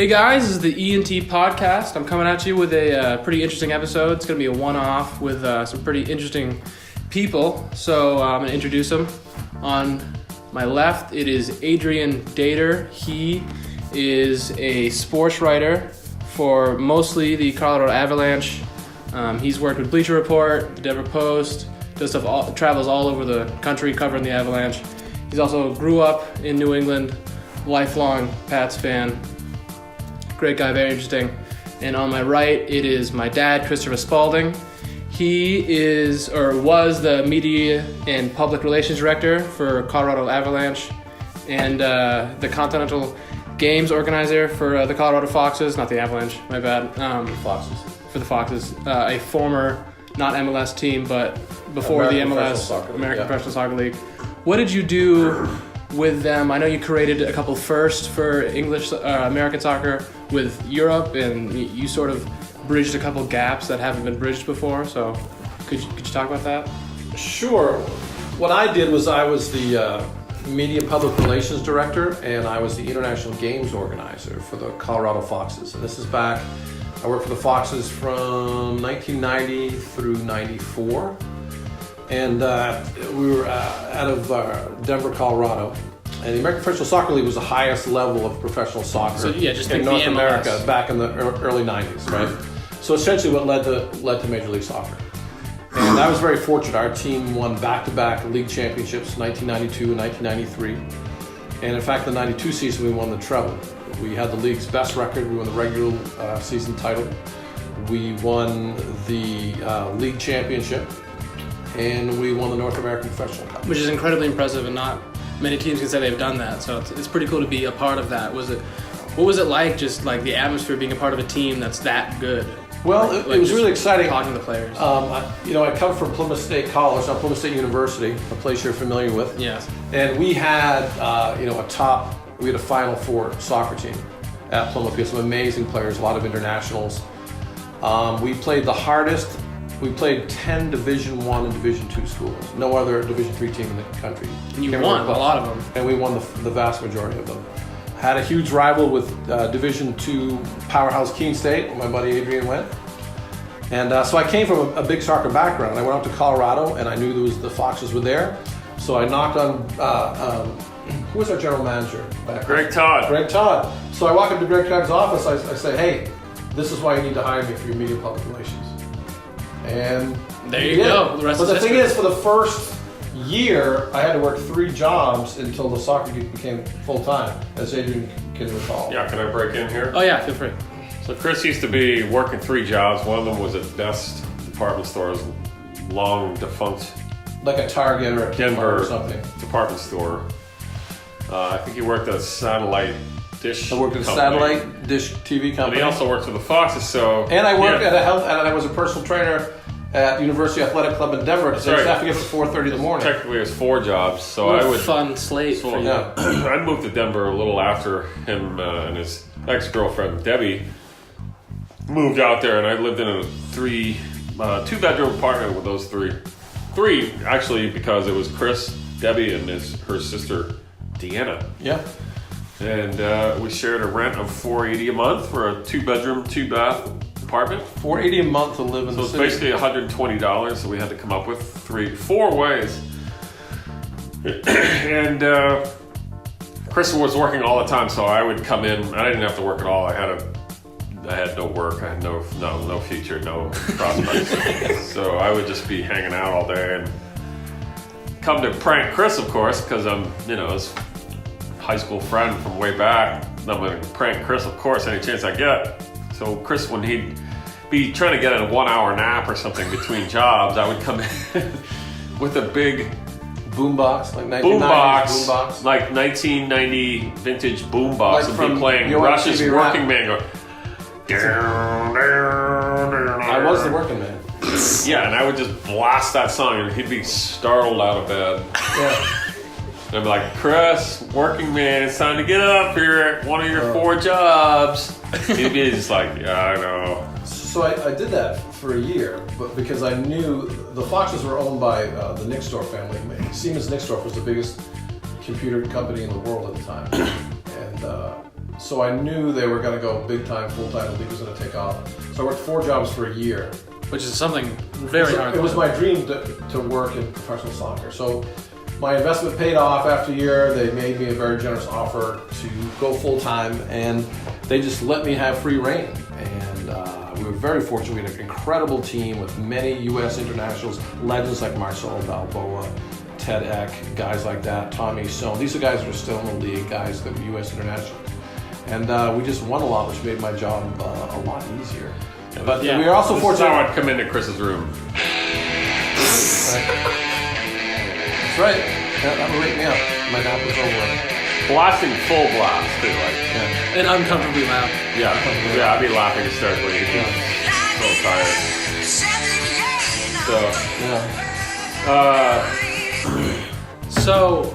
Hey guys, this is the E&T podcast. I'm coming at you with a pretty interesting episode. It's going to be a one-off with some pretty interesting people. So I'm going to introduce them. On my left, it is Adrian Dater. He is a sports writer for mostly the Colorado Avalanche. He's worked with Bleacher Report, the Denver Post, does stuff, travels all over the country covering the Avalanche. He's also grew up in New England, lifelong Pats fan. Great guy, very interesting. And on my right, it is my dad, Christopher Spaulding. He is, or was, the media and public relations director for Colorado Avalanche and the Continental Games organizer for the Colorado Foxes, not the Avalanche, my bad. Foxes. For the Foxes, a former, not MLS team, but before American the MLS, American yeah. Professional Soccer League. What did you do with them? I know you created a couple firsts for English American soccer with Europe, and you sort of bridged a couple gaps that haven't been bridged before. So could you talk about that? Sure. What I did was I was the media public relations director, and I was the international games organizer for the Colorado Foxes. And this is back, I worked for the Foxes from 1990 through 94. And we were out of Denver, Colorado. And the American Professional Soccer League was the highest level of professional soccer just in North the America back in the early 90s, right? So essentially what led to Major League Soccer. And I was very fortunate. Our team won back-to-back league championships, 1992 and 1993. And in fact, the 92 season, we won the treble. We had the league's best record. We won the regular season title. We won the league championship. And we won the North American Professional Cup. Which is incredibly impressive, and not many teams can say they've done that. So it's pretty cool to be a part of that. What was it like, just like the atmosphere being a part of a team that's that good? Well, it was really exciting. Talking to the players. I come from Plymouth State College, not Plymouth State University, a place you're familiar with. Yes. And we had, we had a Final Four soccer team at Plymouth. We had some amazing players, a lot of internationals. We played the hardest. We played 10 Division I and Division II schools. No other Division III team in the country. And you won a lot of them. And we won the vast majority of them. Had a huge rival with Division II powerhouse Keene State, where my buddy Adrian went. And so I came from a big soccer background. I went out to Colorado, and I knew the Foxes were there. So I knocked on, who was our general manager? Greg Todd. Greg Todd. So I walk up to Greg Todd's office. I say, hey, this is why you need to hire me for your media public relations. And there you go. The thing is, for the first year, I had to work 3 jobs until the soccer geek became full-time, as Adrian can recall. Yeah, can I break in here? Oh yeah, feel free. So Chris used to be working 3 jobs. One of them was at Best department stores, long defunct Like a Target or a Denver or something. department store. I think he worked at a satellite dish I worked at a company. satellite dish TV company. But he also worked for the Foxes, so... And I worked at and I was a personal trainer at University Athletic Club in Denver, because I used to have to get up at 4:30 in the morning. Technically, it was 4 jobs, so What I a would... fun slate for you. Yeah. I moved to Denver a little after him and his ex-girlfriend, Debbie, moved out there, and I lived in a 2-bedroom apartment with those 3. 3, actually, because it was Chris, Debbie, and her sister, Deanna. Yeah. And we shared a rent of $480 a month for a 2-bedroom, 2-bath apartment. $480 a month to live in So the it's city. basically $120 that we had to come up with 4 ways. And Chris was working all the time, so I would come in. I didn't have to work at all. I had no work. I had no future, no prospects. So I would just be hanging out all day and come to prank Chris, of course, because I'm, his high school friend from way back. I'm going to prank Chris, of course, any chance I get. So Chris, when he'd be trying to get a 1-hour nap or something between jobs, I would come in with a big boombox, like 1990s boombox, like 1990 vintage boombox, like and be playing Rush's Working Man. Go, I was the working man. Yeah, and I would just blast that song, and he'd be startled out of bed. Yeah. And I'd be like, Chris, working man, it's time to get up here. One of your 4 jobs. He'd be just like, yeah, I know. So I did that for a year, but because I knew the Foxes were owned by the Nixdorf family. Siemens Nixdorf was the biggest computer company in the world at the time. And So I knew they were going to go big time, full time. The league was going to take off. So I worked 4 jobs for a year. Which is something very hard. It was my dream to work in professional soccer. So my investment paid off after a year. They made me a very generous offer to go full time, and they just let me have free reign. And we were very fortunate. We had an incredible team with many U.S. internationals, legends like Marcelo Balboa, Ted Eck, guys like that, Tommy Sohn. These are guys that are still in the league, guys that were U.S. internationals. And we just won a lot, which made my job a lot easier. But we were also fortunate. That's how I'd come into Chris's room. That's right. That would wake me up. My nap was over. Blasting full blast, too. And uncomfortably loud. Yeah, I'd be laughing hysterically. So tired. So,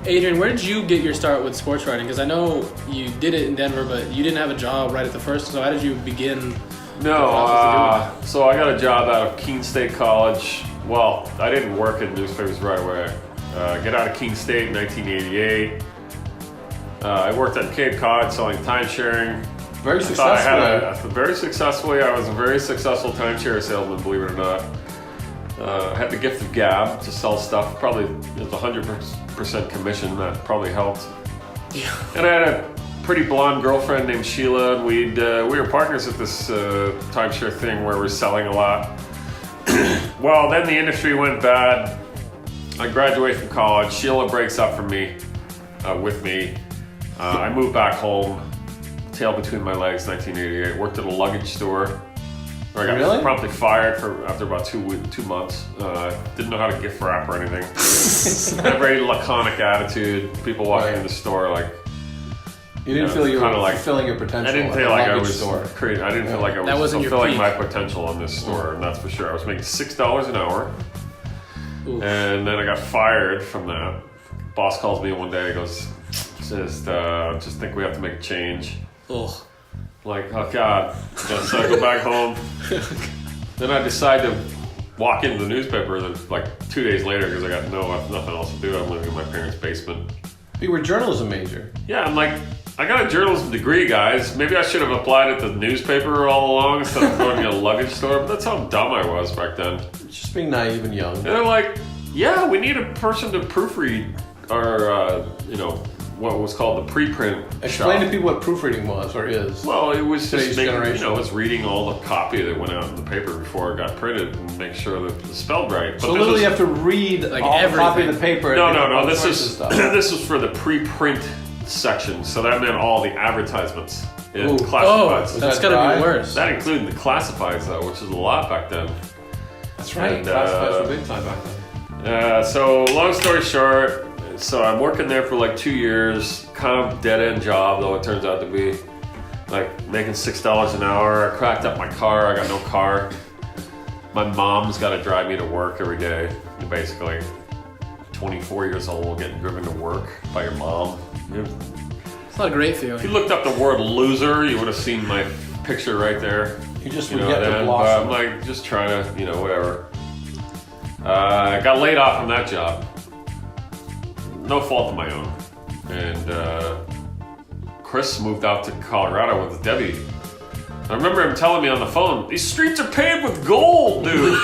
Adrian, where did you get your start with sports writing? Because I know you did it in Denver, but you didn't have a job right at the first. So how did you begin? No, so I got a job out of Keene State College. Well, I didn't work in newspapers right away. Get out of Keene State in 1988. I worked at Cape Cod selling time sharing. Very successfully. Very successfully. I was a very successful timeshare salesman, believe it or not. I had the gift of gab to sell stuff. Probably it was 100% commission. That probably helped. Yeah. And I had a pretty blonde girlfriend named Sheila, and we were partners at this timeshare thing where we're selling a lot. Well, then the industry went bad. I graduate from college. Sheila breaks up from me, with me. I moved back home, tail between my legs, 1988. Worked at a luggage store. Where I got promptly fired after about 2 months. Didn't know how to gift wrap or anything. Had a very laconic attitude. People walking in the store like. You didn't feel you were fulfilling your potential. I didn't feel like I was creating. I didn't feel like I was fulfilling my potential in this store, and that's for sure. I was making $6 an hour, and then I got fired from that. Boss calls me one day. He goes, "Just think we have to make a change." Ugh. Like, oh God. So I go back home. Then I decide to walk into the newspaper like 2 days later because I got nothing else to do. I'm living in my parents' basement. You were a journalism major. Yeah, I'm like, I got a journalism degree, guys. Maybe I should have applied at the newspaper all along instead of going to a luggage store. But that's how dumb I was back then. Just being naive and young. And they're like, yeah, we need a person to proofread our, what was called the preprint. Explain to people what proofreading was or is. Well, it was just it was reading all the copy that went out in the paper before it got printed and make sure that it's spelled right. But so literally you have to read like all the copy of the paper. No. This is for the preprint section. So that meant all the advertisements in classifieds. That's gotta be worse. That included the classifieds though, which is a lot back then. That's right. And, classifieds were big time back then. So long story short. So I'm working there for like 2 years, kind of dead-end job, though it turns out to be. Like making $6 an hour. I cracked up my car. I got no car. My mom's got to drive me to work every day, basically. 24 years old, getting driven to work by your mom. It's not a great feeling. If you looked up the word loser, you would have seen my picture right there. You just would get to blossom. I'm like, just trying to, whatever. I got laid off from that job. No fault of my own. And Chris moved out to Colorado with Debbie. I remember him telling me on the phone, these streets are paved with gold, dude.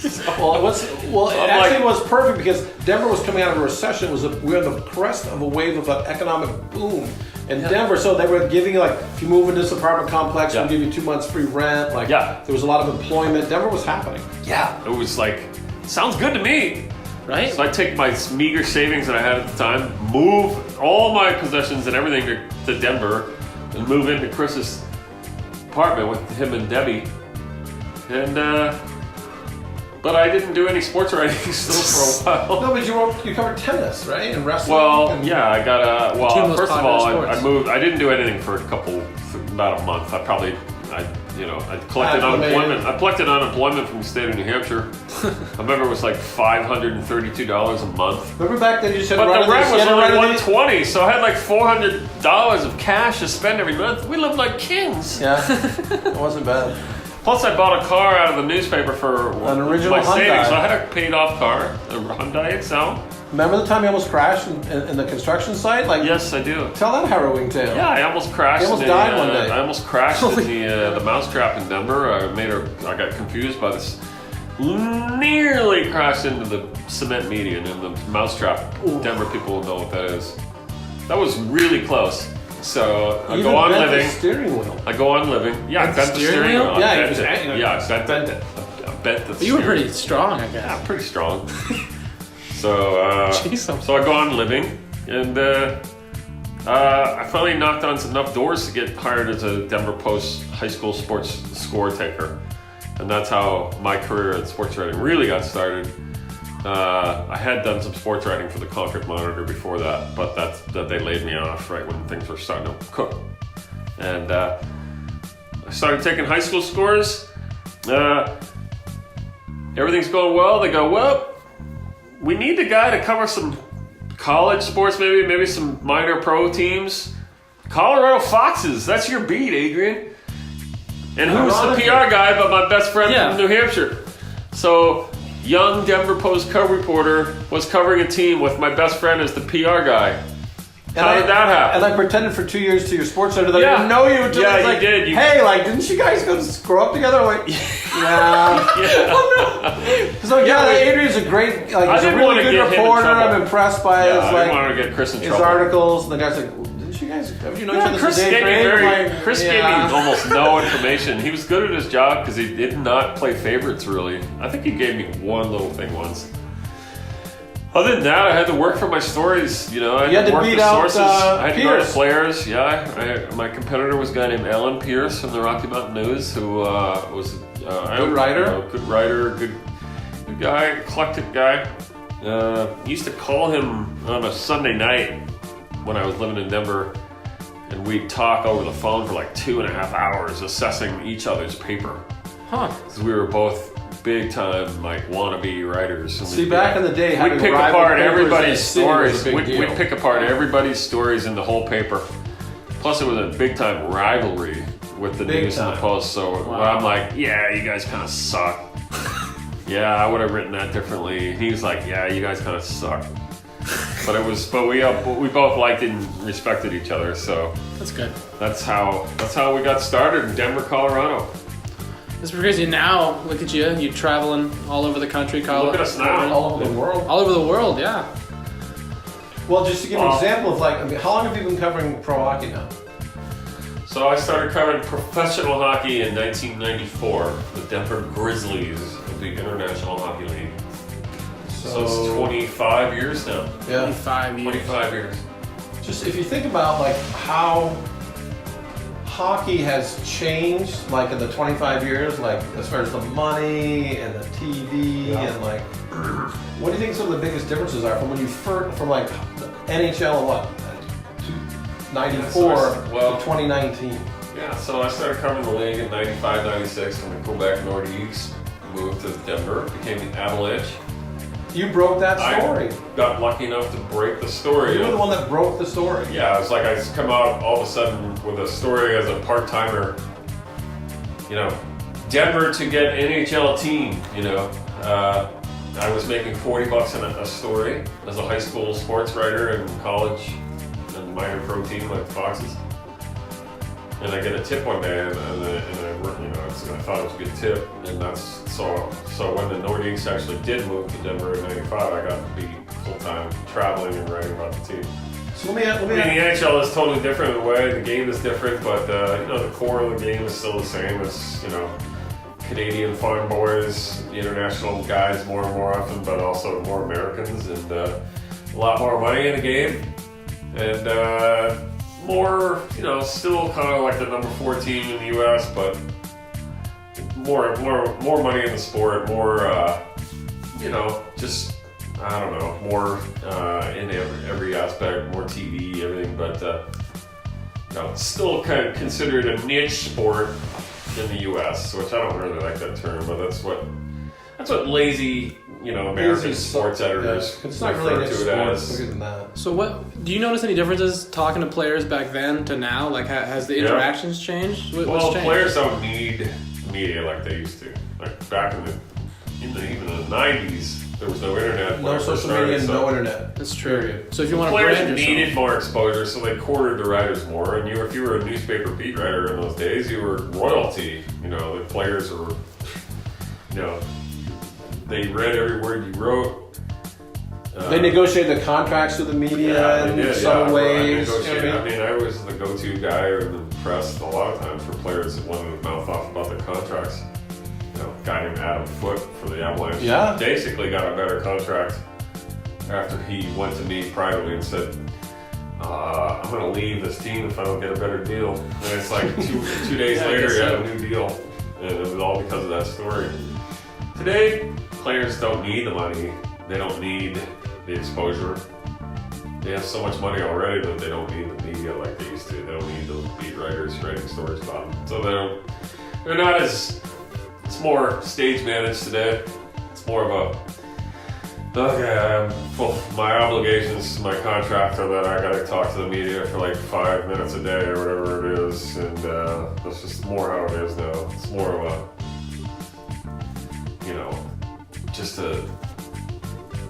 It was perfect because Denver was coming out of a recession. We were on the crest of a wave of an economic boom in Denver. So they were giving you, like, if you move into this apartment complex, we'll give you 2 months free rent. Like, there was a lot of employment. Denver was happening. Yeah. It was like, sounds good to me. Right? So I take my meager savings that I had at the time, move all my possessions and everything to Denver, and move into Chris's apartment with him and Debbie. And but I didn't do any sports writing still for a while. No, but you covered tennis, right? And wrestling. Well, I got first of all, I moved. I didn't do anything for about a month. I collected unemployment. I collected unemployment from the state of New Hampshire. I remember it was like $532 a month. Remember back then you said, but the rent was only $120, so I had like $400 of cash to spend every month. We lived like kings. Yeah, it wasn't bad. Plus, I bought a car out of the newspaper for an original my Hyundai. savings, so I had a paid-off car, a Hyundai Excel. Remember the time you almost crashed in the construction site? Like, Yes, I do. tell that harrowing tale. Yeah, I almost crashed. You almost died one day. I almost crashed in the mousetrap in Denver. I got confused by this. Nearly crashed into the cement median in the mousetrap. Denver people will know what that is. That was really close. So I go on living. The steering wheel. I go on living. Yeah, I bent the steering wheel. Yeah, I bent it. I bent the steering. You were pretty strong, I guess. Yeah, pretty strong. So Jeez, so I go on living, and I finally knocked on enough doors to get hired as a Denver Post high school sports score taker. And that's how my career in sports writing really got started. I had done some sports writing for the Concord Monitor before that, but that they laid me off right when things were starting to cook. And I started taking high school scores. Everything's going well. They go, well, we need a guy to cover some college sports, maybe some minor pro teams. Colorado Foxes, that's your beat, Adrian. And who's the PR guy but my best friend from New Hampshire? So, young Denver Post cub reporter was covering a team with my best friend as the PR guy. How did that happen? And I pretended for 2 years to your sports editor that I didn't know you until you like, did. Hey, like, didn't you guys go grow up together? Like, So Adrian's a great, he's a really good reporter. I'm impressed by his I didn't want to get Chris in trouble. Articles. And the guy's like, didn't you guys, have you known each other Chris since gave me Chris gave me almost no information. He was good at his job because he did not play favorites really. I think he gave me one little thing once. Other than that, I had to work for my stories. You had to work the sources. I had to go to players. Yeah, my competitor was a guy named Alan Pierce from the Rocky Mountain News, who was good writer. Good writer, good guy, eclectic guy. Used to call him on a Sunday night when I was living in Denver, and we'd talk over the phone for like 2.5 hours, assessing each other's paper. Because we were both big time wannabe writers. And see, back in the day, we'd pick apart everybody's stories. We'd pick apart everybody's stories in the whole paper. Plus, it was a big time rivalry with the News and the Post. So I'm like, yeah, you guys kind of suck. Yeah, I would have written that differently. He was like, yeah, you guys kind of suck. But we both liked and respected each other. So that's good. That's how we got started in Denver, Colorado. It's crazy. Now, look at you. You're traveling all over the country. Look at us now. All over the world. All over the world, yeah. Well, just to give an example of how long have you been covering pro hockey now? So I started covering professional hockey in 1994, the Denver Grizzlies of the International Hockey League. So it's 25 years now. Yeah. 25 years. Just if you think about how hockey has changed in the 25 years, as far as the money and the TV and what do you think some of the biggest differences are from when you from the NHL of 94 to 2019? Yeah, so I started covering the league in 95, 96 when the Quebec Nordiques moved to Denver, became the Avalanche. You broke that story. I got lucky enough to break the story. You were the one that broke the story. Yeah, it's like I just come out all of a sudden with a story as a part-timer. Denver to get NHL team, I was making $40 a story as a high school sports writer in college and minor pro team like the Foxes. And I get a tip one day, and I thought it was a good tip, and that's so when the Nordiques actually did move to Denver in '95, I got to be full-time traveling and writing about the team. So the NHL is totally different in a way. The game is different, but the core of the game is still the same. It's Canadian farm boys, international guys more and more often, but also more Americans, and a lot more money in the game, and more, still kind of like the number 4 team in the U.S., but more money in the sport, more, just, I don't know, more in every aspect, more TV, everything, but still kind of considered a niche sport in the U.S., which I don't really like that term, but that's what lazy, American sports editors refer to it as. So what, do you notice any differences talking to players back then to now? Has the interactions changed? What's changed? Players don't need media like they used to. Back in even the 90s, there was no internet. No social media, no internet. That's true. So if you want to players brand yourself, needed more exposure, so they courted the writers more. And if you were a newspaper beat writer in those days, you were royalty. The players were, they read every word you wrote. They negotiated the contracts with the media in some ways. I was the go-to guy in the press a lot of times for players that wanted to mouth off about their contracts. A guy named Adam Foote for the Avalanche basically got a better contract after he went to me privately and said, I'm going to leave this team if I don't get a better deal. And it's like two days later he had a new deal. And it was all because of that story. Today, players don't need the money. They don't need the exposure. They have so much money already that they don't need the media like they used to. They don't need those beat writers writing stories about them. So they're not as, it's more stage managed today. It's more of my obligations to my contract are that I gotta talk to the media for like 5 minutes a day or whatever it is. And that's just more how it is now. It's more of a,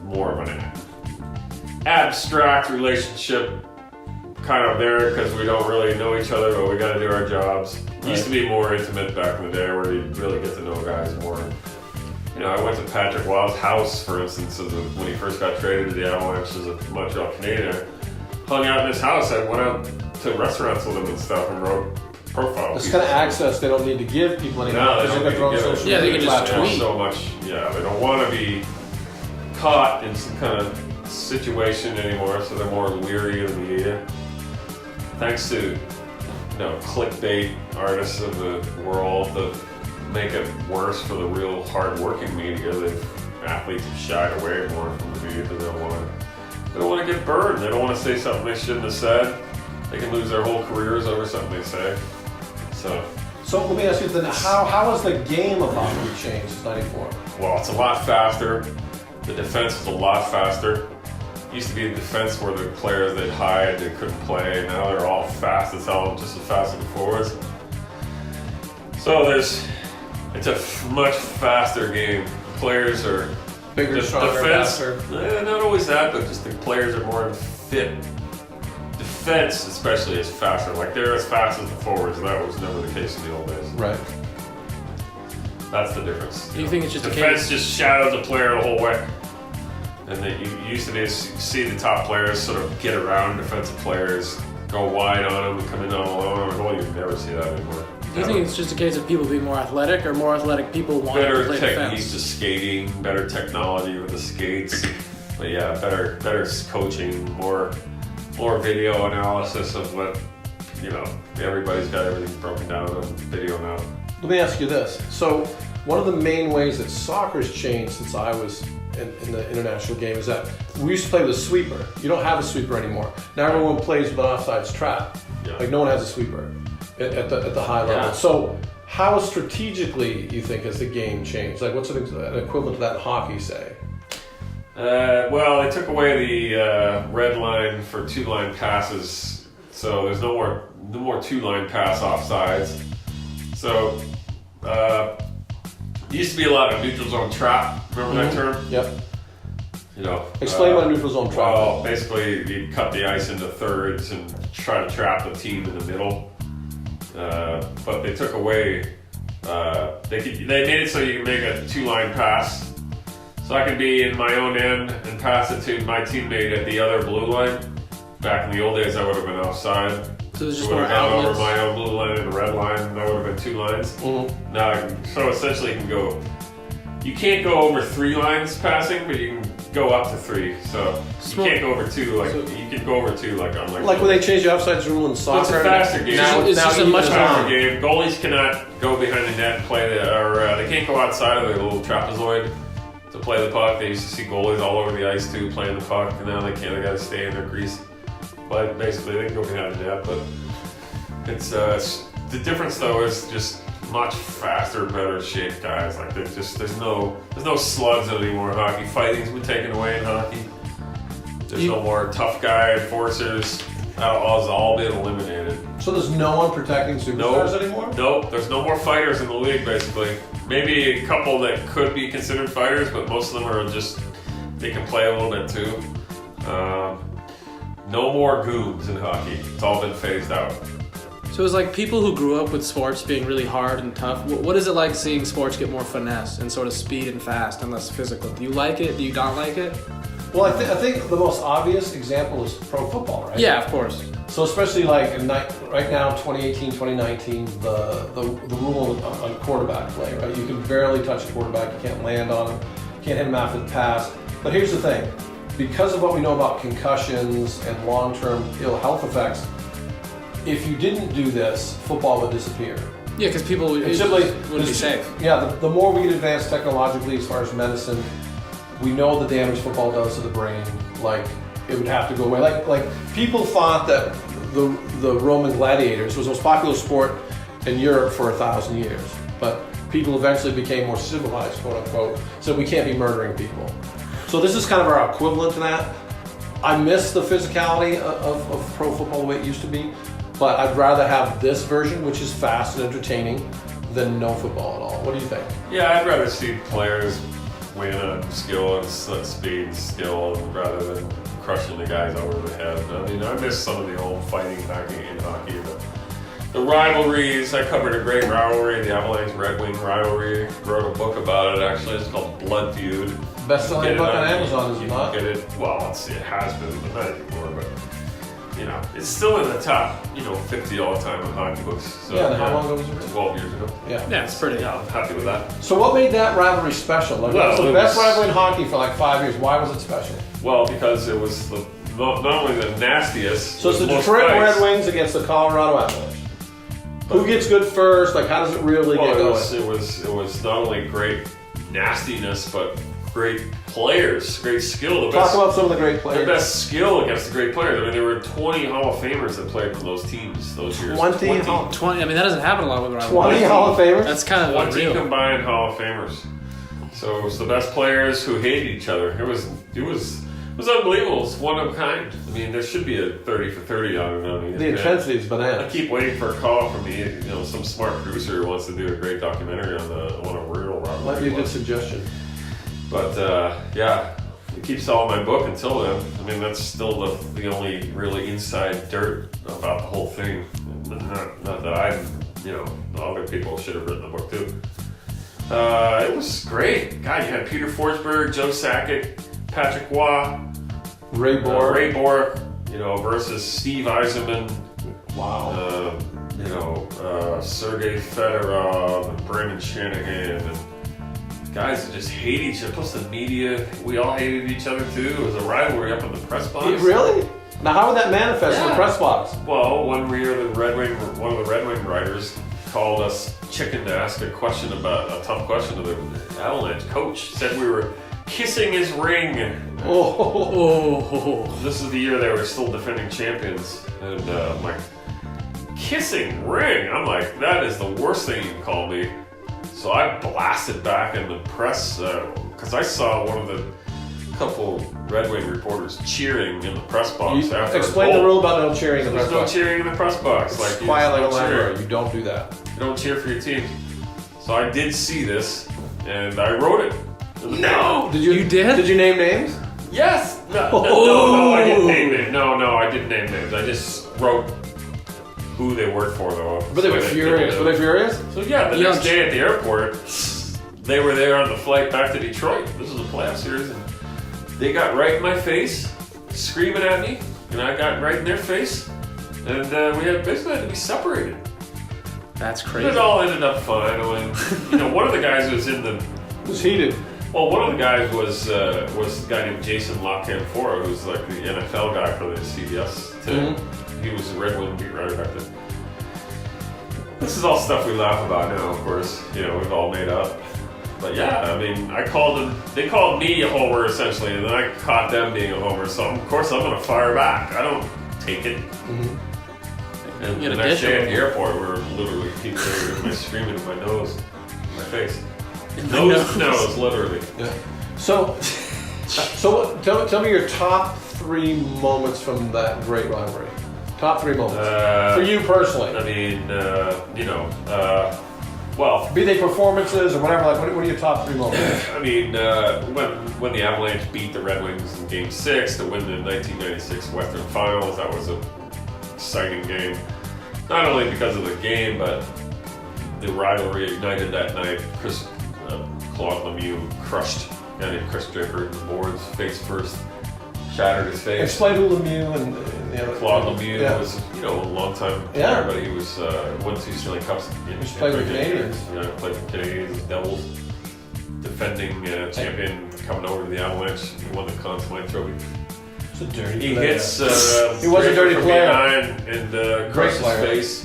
more of an abstract relationship kind of there because we don't really know each other, but we got to do our jobs. It used to be more intimate back in the day where you really get to know guys more. I went to Patrick Wild's house, for instance, when he first got traded to the Avalanche as a Montreal Canadian. I hung out in his house. I went out to restaurants with him and stuff and wrote profiles. It's kind of access they don't need to give people anymore. No, they don't need to give it. Yeah, they can just tweet. So much. Yeah, they don't want to be caught in some kind of situation anymore, so they're more leery of the media. Thanks to clickbait artists of the world that make it worse for the real hard-working media. Athletes have shied away more from the media because they don't want to get burned. They don't want to say something they shouldn't have said. They can lose their whole careers over something they say. So let me ask you then, how has the game of hockey changed since '94? Well, it's a lot faster. The defense is a lot faster. It used to be the defense where the players they'd hide, they couldn't play. Now they're all fast as hell, just as fast as the forwards. So it's a much faster game. The players are bigger, stronger, faster. Not always that, but just the players are more fit. Defense especially is faster. Like they're as fast as the forwards. That was never the case in the old days. Right. That's the difference. Do you think it's just defense just shadows a player the whole way? And you used to see the top players sort of get around defensive players, go wide on them, and come in on alone. You never see that anymore. Do you think it's just a case of people being more athletic, or more athletic people wanting to play defense? Better techniques of skating, better technology with the skates. But yeah, better coaching, more video analysis of what, everybody's got everything broken down on video now. Let me ask you this. So one of the main ways that soccer's changed since I was in the international game is that we used to play with a sweeper. You don't have a sweeper anymore. Now everyone plays with an offsides trap. Yeah. Like no one has a sweeper at the high level. Yeah. So how strategically you think has the game changed? Like what's an equivalent to that in hockey, say? Well, they took away the red line for two-line passes, so there's no more two-line pass offsides. So used to be a lot of neutral zone trap. Remember that term? Yep. Explain what a neutral zone trap. Well, basically you cut the ice into thirds and try to trap the team in the middle. But they took away. They made it so you can make a two-line pass. So I could be in my own end and pass it to my teammate at the other blue line. Back in the old days, I would have been offside. So there's just would more have gone outlets. over my own blue line and the red line. That would have been two lines. Mm-hmm. Now, so essentially, you can go. You can't go over three lines passing, but you can go up to three. So you can't go over two. You can go over two on like when they changed the offsides rule in soccer. It's a faster game. It's just a much faster game. Goalies cannot go behind the net and play they can't go outside of their little trapezoid to play the puck. They used to see goalies all over the ice too playing the puck, and now they can't. They got to stay in their crease. But basically, they can go behind the net. But it's the difference though is just much faster, better shaped guys. Like there's no slugs anymore in hockey. Fighting's been taken away in hockey. There's no more tough guy enforcers. That has all been eliminated. So there's no one protecting superstars anymore? Nope. There's no more fighters in the league, basically. Maybe a couple that could be considered fighters, but most of them are just they can play a little bit too. No more goons in hockey. It's all been phased out. So it's like people who grew up with sports being really hard and tough. What is it like seeing sports get more finesse and sort of speed and fast and less physical? Do you like it? Do you not like it? Well, I think the most obvious example is pro football, right? Yeah, of course. So especially like right now, 2018, 2019, the rule on quarterback play, right? You can barely touch a quarterback. You can't land on him. You can't hit him after the pass. But here's the thing. Because of what we know about concussions and long-term ill health effects, if you didn't do this, football would disappear. Yeah, because people wouldn't be safe. Yeah, the more we get advanced technologically as far as medicine, we know the damage football does to the brain. Like, it would have to go away. Like people thought that the Roman gladiators was the most popular sport in Europe for 1,000 years, but people eventually became more civilized, quote unquote, so we can't be murdering people. So this is kind of our equivalent to that. I miss the physicality of pro football the way it used to be, but I'd rather have this version, which is fast and entertaining, than no football at all. What do you think? Yeah, I'd rather see players win on skill and speed and skill rather than crushing the guys over the head. I mean, I miss some of the old fighting hockey in hockey. The rivalries. I covered a great rivalry, the Avalanche Red Wing rivalry. Wrote a book about it, actually. It's called Blood Feud. Best-selling book on Amazon, is it not? Get it. Well, it has been, but not anymore. But you know, it's still in the top, 50 all the time in hockey books. So, yeah, and how long ago was it written? 12 years ago. Yeah, it's pretty. Yeah, I'm happy with that. So what made that rivalry special? Like, Well, it was the it best was- rivalry in hockey for like 5 years. Why was it special? Well, because it was not only the nastiest. So it's the most Detroit fights. Red Wings against the Colorado Avalanche. Who gets good first? Like, how does it really get going? It was not only great nastiness, but great players, great skill. Talk about some of the great players. The best skill against the great players. I mean, there were 20 Hall of Famers that played for those teams those years. 20? 20. I mean, that doesn't happen a lot with rivalries. 20 Hall of Famers? That's kind of 20 unreal. combined Hall of Famers. So it was the best players who hated each other. It was unbelievable. It's one of a kind. I mean, there should be a 30 for 30 on it. The intensity is I bananas. keep waiting for a call from me. Some smart producer who wants to do a great documentary on a real rivalry. Might be a good suggestion. But yeah, it keeps selling my book until then. I mean, that's still the only really inside dirt about the whole thing. Not that I, other people should have written the book too. It was great. God, you had Peter Forsberg, Joe Sakic, Patrick Waugh, Ray Bourque. versus Steve Yzerman. Wow. Sergei Fedorov and Brandon Shanahan and guys that just hate each other. Plus the media, we all hated each other too. It was a rivalry up in the press box. Really? Now, how would that manifest in the press box? Well, one year one of the Red Wing writers called us chicken to ask a tough question to the Avalanche coach. Said we were kissing his ring. Oh. This is the year they were still defending champions, and I'm like, kissing ring. I'm like, that is the worst thing you can call me. So I blasted back in the press because I saw one of the couple Red Wing reporters cheering in the press box after Explain the rule about no cheering in the press There's no box. cheering in the press box. It's quiet like a library. You don't do that. You don't cheer for your team. So I did see this, and I wrote it. No! Did you did? Did you name names? Yes! No, I didn't name names. No, I didn't name names. I just wrote who they worked for, though. But they were furious. Were they furious? So yeah, the next day at the airport, they were there on the flight back to Detroit. This was a playoff series, and they got right in my face, screaming at me, and I got right in their face, and we had basically had to be separated. That's But crazy. it all ended up fine. When one of the guys was in the It was heated. Well, one of the guys was a guy named Jason LaCamfora, who's like the NFL guy for the CBS today. He was the Red Wing beat writer back then. This is all stuff we laugh about now, of course. We've all made up. But yeah, I mean, they called me a homer essentially, and then I caught them being a homer. So of course I'm gonna fire back. I don't take it. And the next day at the airport, we were literally people were screaming in my nose, in my face. Nose, literally. Yeah. So tell me your top 3 moments from that great rivalry. Top 3 moments for you personally. I mean, Well, Be they performances or whatever, like, what are your top 3 moments? I mean, when the Avalanche beat the Red Wings in Game 6 to win the 1996 Western Finals, that was an exciting game. Not only because of the game, but the rivalry ignited that night. Claude Lemieux crushed Chris Draper in the boards face first, shattered his face. Explain who Lemieux and the other. Claude Lemieux was, a long time player, but he was won 2 Stanley Cups. He played with the Canadians. Yeah, played with the Canadians, Devils, defending champion, coming over to the Avalanche. He won the Conn Smythe Trophy. It's a dirty He player. hits. He was a dirty from player. behind and crushed his face,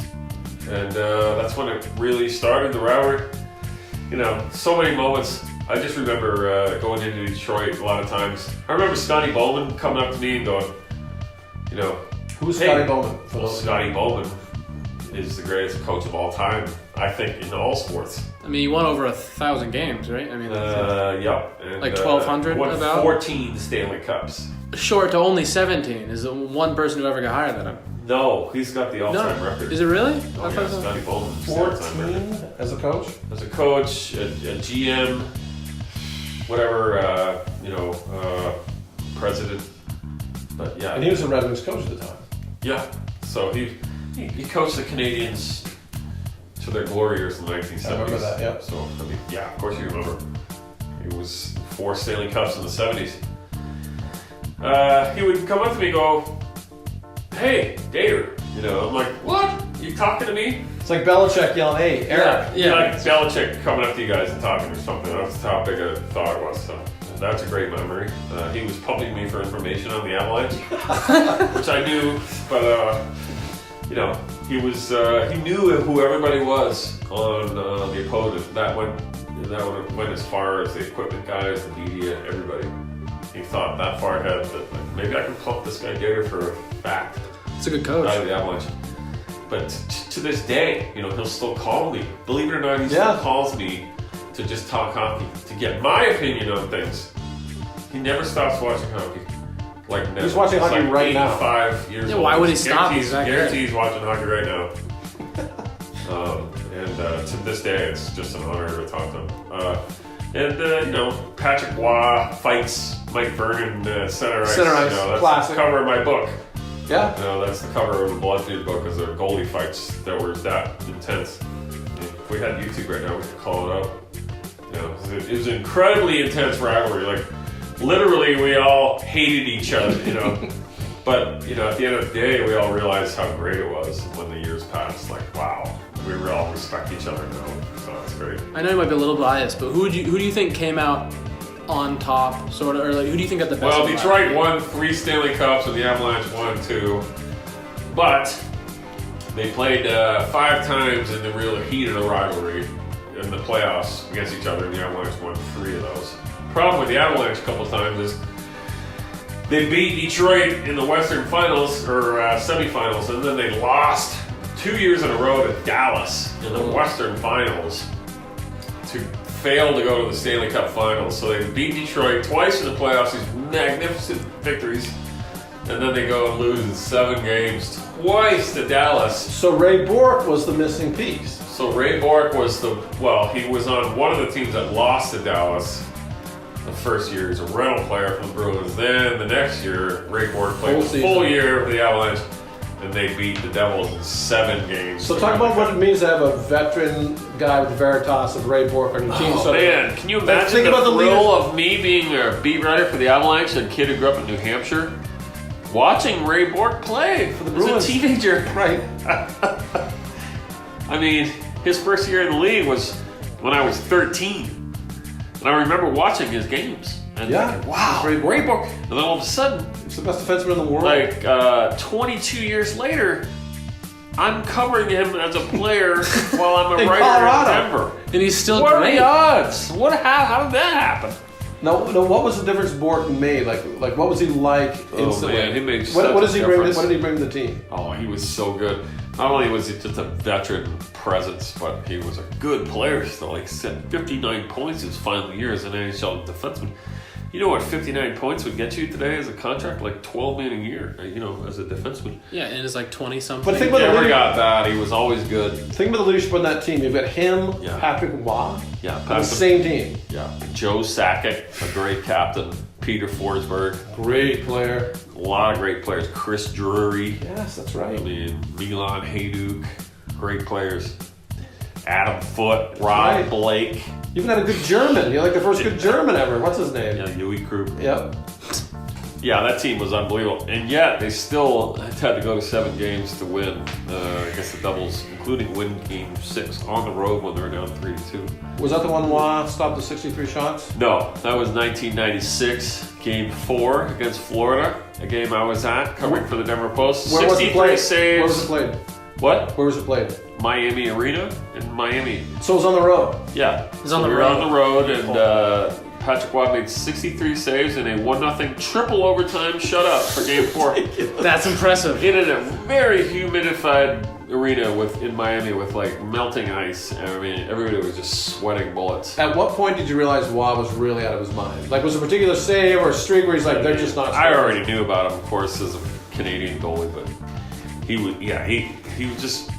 and that's when it really started the rivalry. So many moments. I just remember going into Detroit a lot of times. I remember Scotty Bowman coming up to me and going, Who's hey, Scotty Bowman? Well, Scotty Bowman is the greatest coach of all time, I think, in all sports. I mean, you won over 1,000 games, right? I mean, Yep. And, like 1,200 won about? 14 Stanley Cups. short to only 17. Is the one person who ever got higher than him? No, he's got the all-time record. Is it really? Oh, yeah, Scotty Bowman. 14 as a coach? As a coach, a GM, whatever, president. But yeah. And he was a Red Wings coach at the time. Yeah. So he coached the Canadians to their glory years in the 1970s. I remember that, yeah. So, of course you remember. He was 4 Stanley Cups in the 70s. He would come up to me and go, "Hey, Dater." I'm like, "What? You talking to me?" It's like Belichick yelling, "Hey, Erik." Yeah. Like Belichick coming up to you guys and talking or something. That's how big I thought it was. So that's a great memory. He was pumping me for information on the Avalanche, which I knew, but he was he knew who everybody was on the opponent. That went as far as the equipment guys, the media, everybody. He thought that far ahead that maybe I can pump this guy Dater for a fact. It's a good coach. Out of the Avalanche. But to this day, he'll still call me. Believe it or not, he still calls me to just talk hockey, to get my opinion on things. He never stops watching hockey. Like never. He's watching hockey right now. 85 years old. Why would he stop? Guarantees watching hockey right now. To this day, it's just an honor to talk to him. Patrick Waugh fights Mike Vernon center ice. Center ice, that's classic. the cover of my book. Yeah. That's the cover of the Bloodfeud book, is their goalie fights that were that intense. If we had YouTube right now, we could call it up. It was an incredibly intense rivalry. Like, literally, we all hated each other, But, at the end of the day, we all realized how great it was when the years passed. Like, wow, we all respect each other now. So that's great. I know you might be a little biased, but who do you think came out on top, sort of, or like who do you think got the best? Well, Detroit won 3 Stanley Cups and the Avalanche won 2, but they played 5 times in the real heat of the rivalry in the playoffs against each other, and the Avalanche won 3 of those. Problem with the Avalanche a couple times is they beat Detroit in the Western Finals or semifinals, and then they lost 2 years in a row to Dallas in the Western Finals to fail to go to the Stanley Cup Finals. So they beat Detroit twice in the playoffs, these magnificent victories, and then they go and lose in 7 games twice to Dallas. So Ray Bourque was the missing piece. So Ray Bourque was he was on one of the teams that lost to Dallas. The first year, he's a rental player from the Bruins. Then the next year, Ray Bourque played the full year for the Avalanche, and they beat the Devils in 7 games. So talk about what it means to have a veteran guy with the Veritas of Ray Bourque on your team. Oh man, can you imagine the thrill of me being a beat writer for the Avalanche, a kid who grew up in New Hampshire, watching Ray Bourque play for the Bruins as a teenager? Right. I mean, his first year in the league was when I was 13. And I remember watching his games and thinking, wow, Ray Bourque. And then all of a sudden, he's the best defenseman in the world. Like 22 years later, I'm covering him as a player while I'm a writer Colorado. in Denver. And he's still what great. What are the odds? How did that happen? No. What was the difference Bourque made? Like what was he like instantly? Man, he made what such a difference. What did he bring to the team? Oh, he was so good. Not only was he just a veteran presence, but he was a good player still. Like, 59 points his final year as an NHL defenseman. You know what 59 points would get you today as a contract? Like $12 million a year, as a defenseman. Yeah, and it's like 20-something. But think He about never got bad. He was always good. Think about the leadership on that team. You've got him, Yeah. Patrick Waugh, Yeah, on the same team. Yeah, Joe Sakic, a great captain. Peter Forsberg, Great player. a lot of great players. Chris Drury. Yes, that's I right. mean, Milan Hajduk, great players. Adam Foote, Rob right. Blake. You even had a good German. You're like the first good German ever. What's his name? Yeah, Yui Krupp. Yep. Yeah, that team was unbelievable. And yet, they still had to go to 7 games to win, against the doubles, including win game 6 on the road when they were down 3-2. Was that the one Waugh stopped the 63 shots? No, that was 1996, game 4 against Florida, a game I was at, covering for the Denver Post. Where was it 63 played? saves. Where was it played? What? Where was it played? Miami Arena in Miami. So it was on the road. Yeah. It was on the we were road. on the road, and Patrick Waugh made 63 saves in a 1-0 triple overtime shutout for game 4. That's impressive. In a very humidified arena in Miami with like melting ice. I mean, everybody was just sweating bullets. At what point did you realize Waugh was really out of his mind? Like, was it a particular save or a streak where he's like, they're just not... I already knew about him, of course, as a Canadian goalie, but he just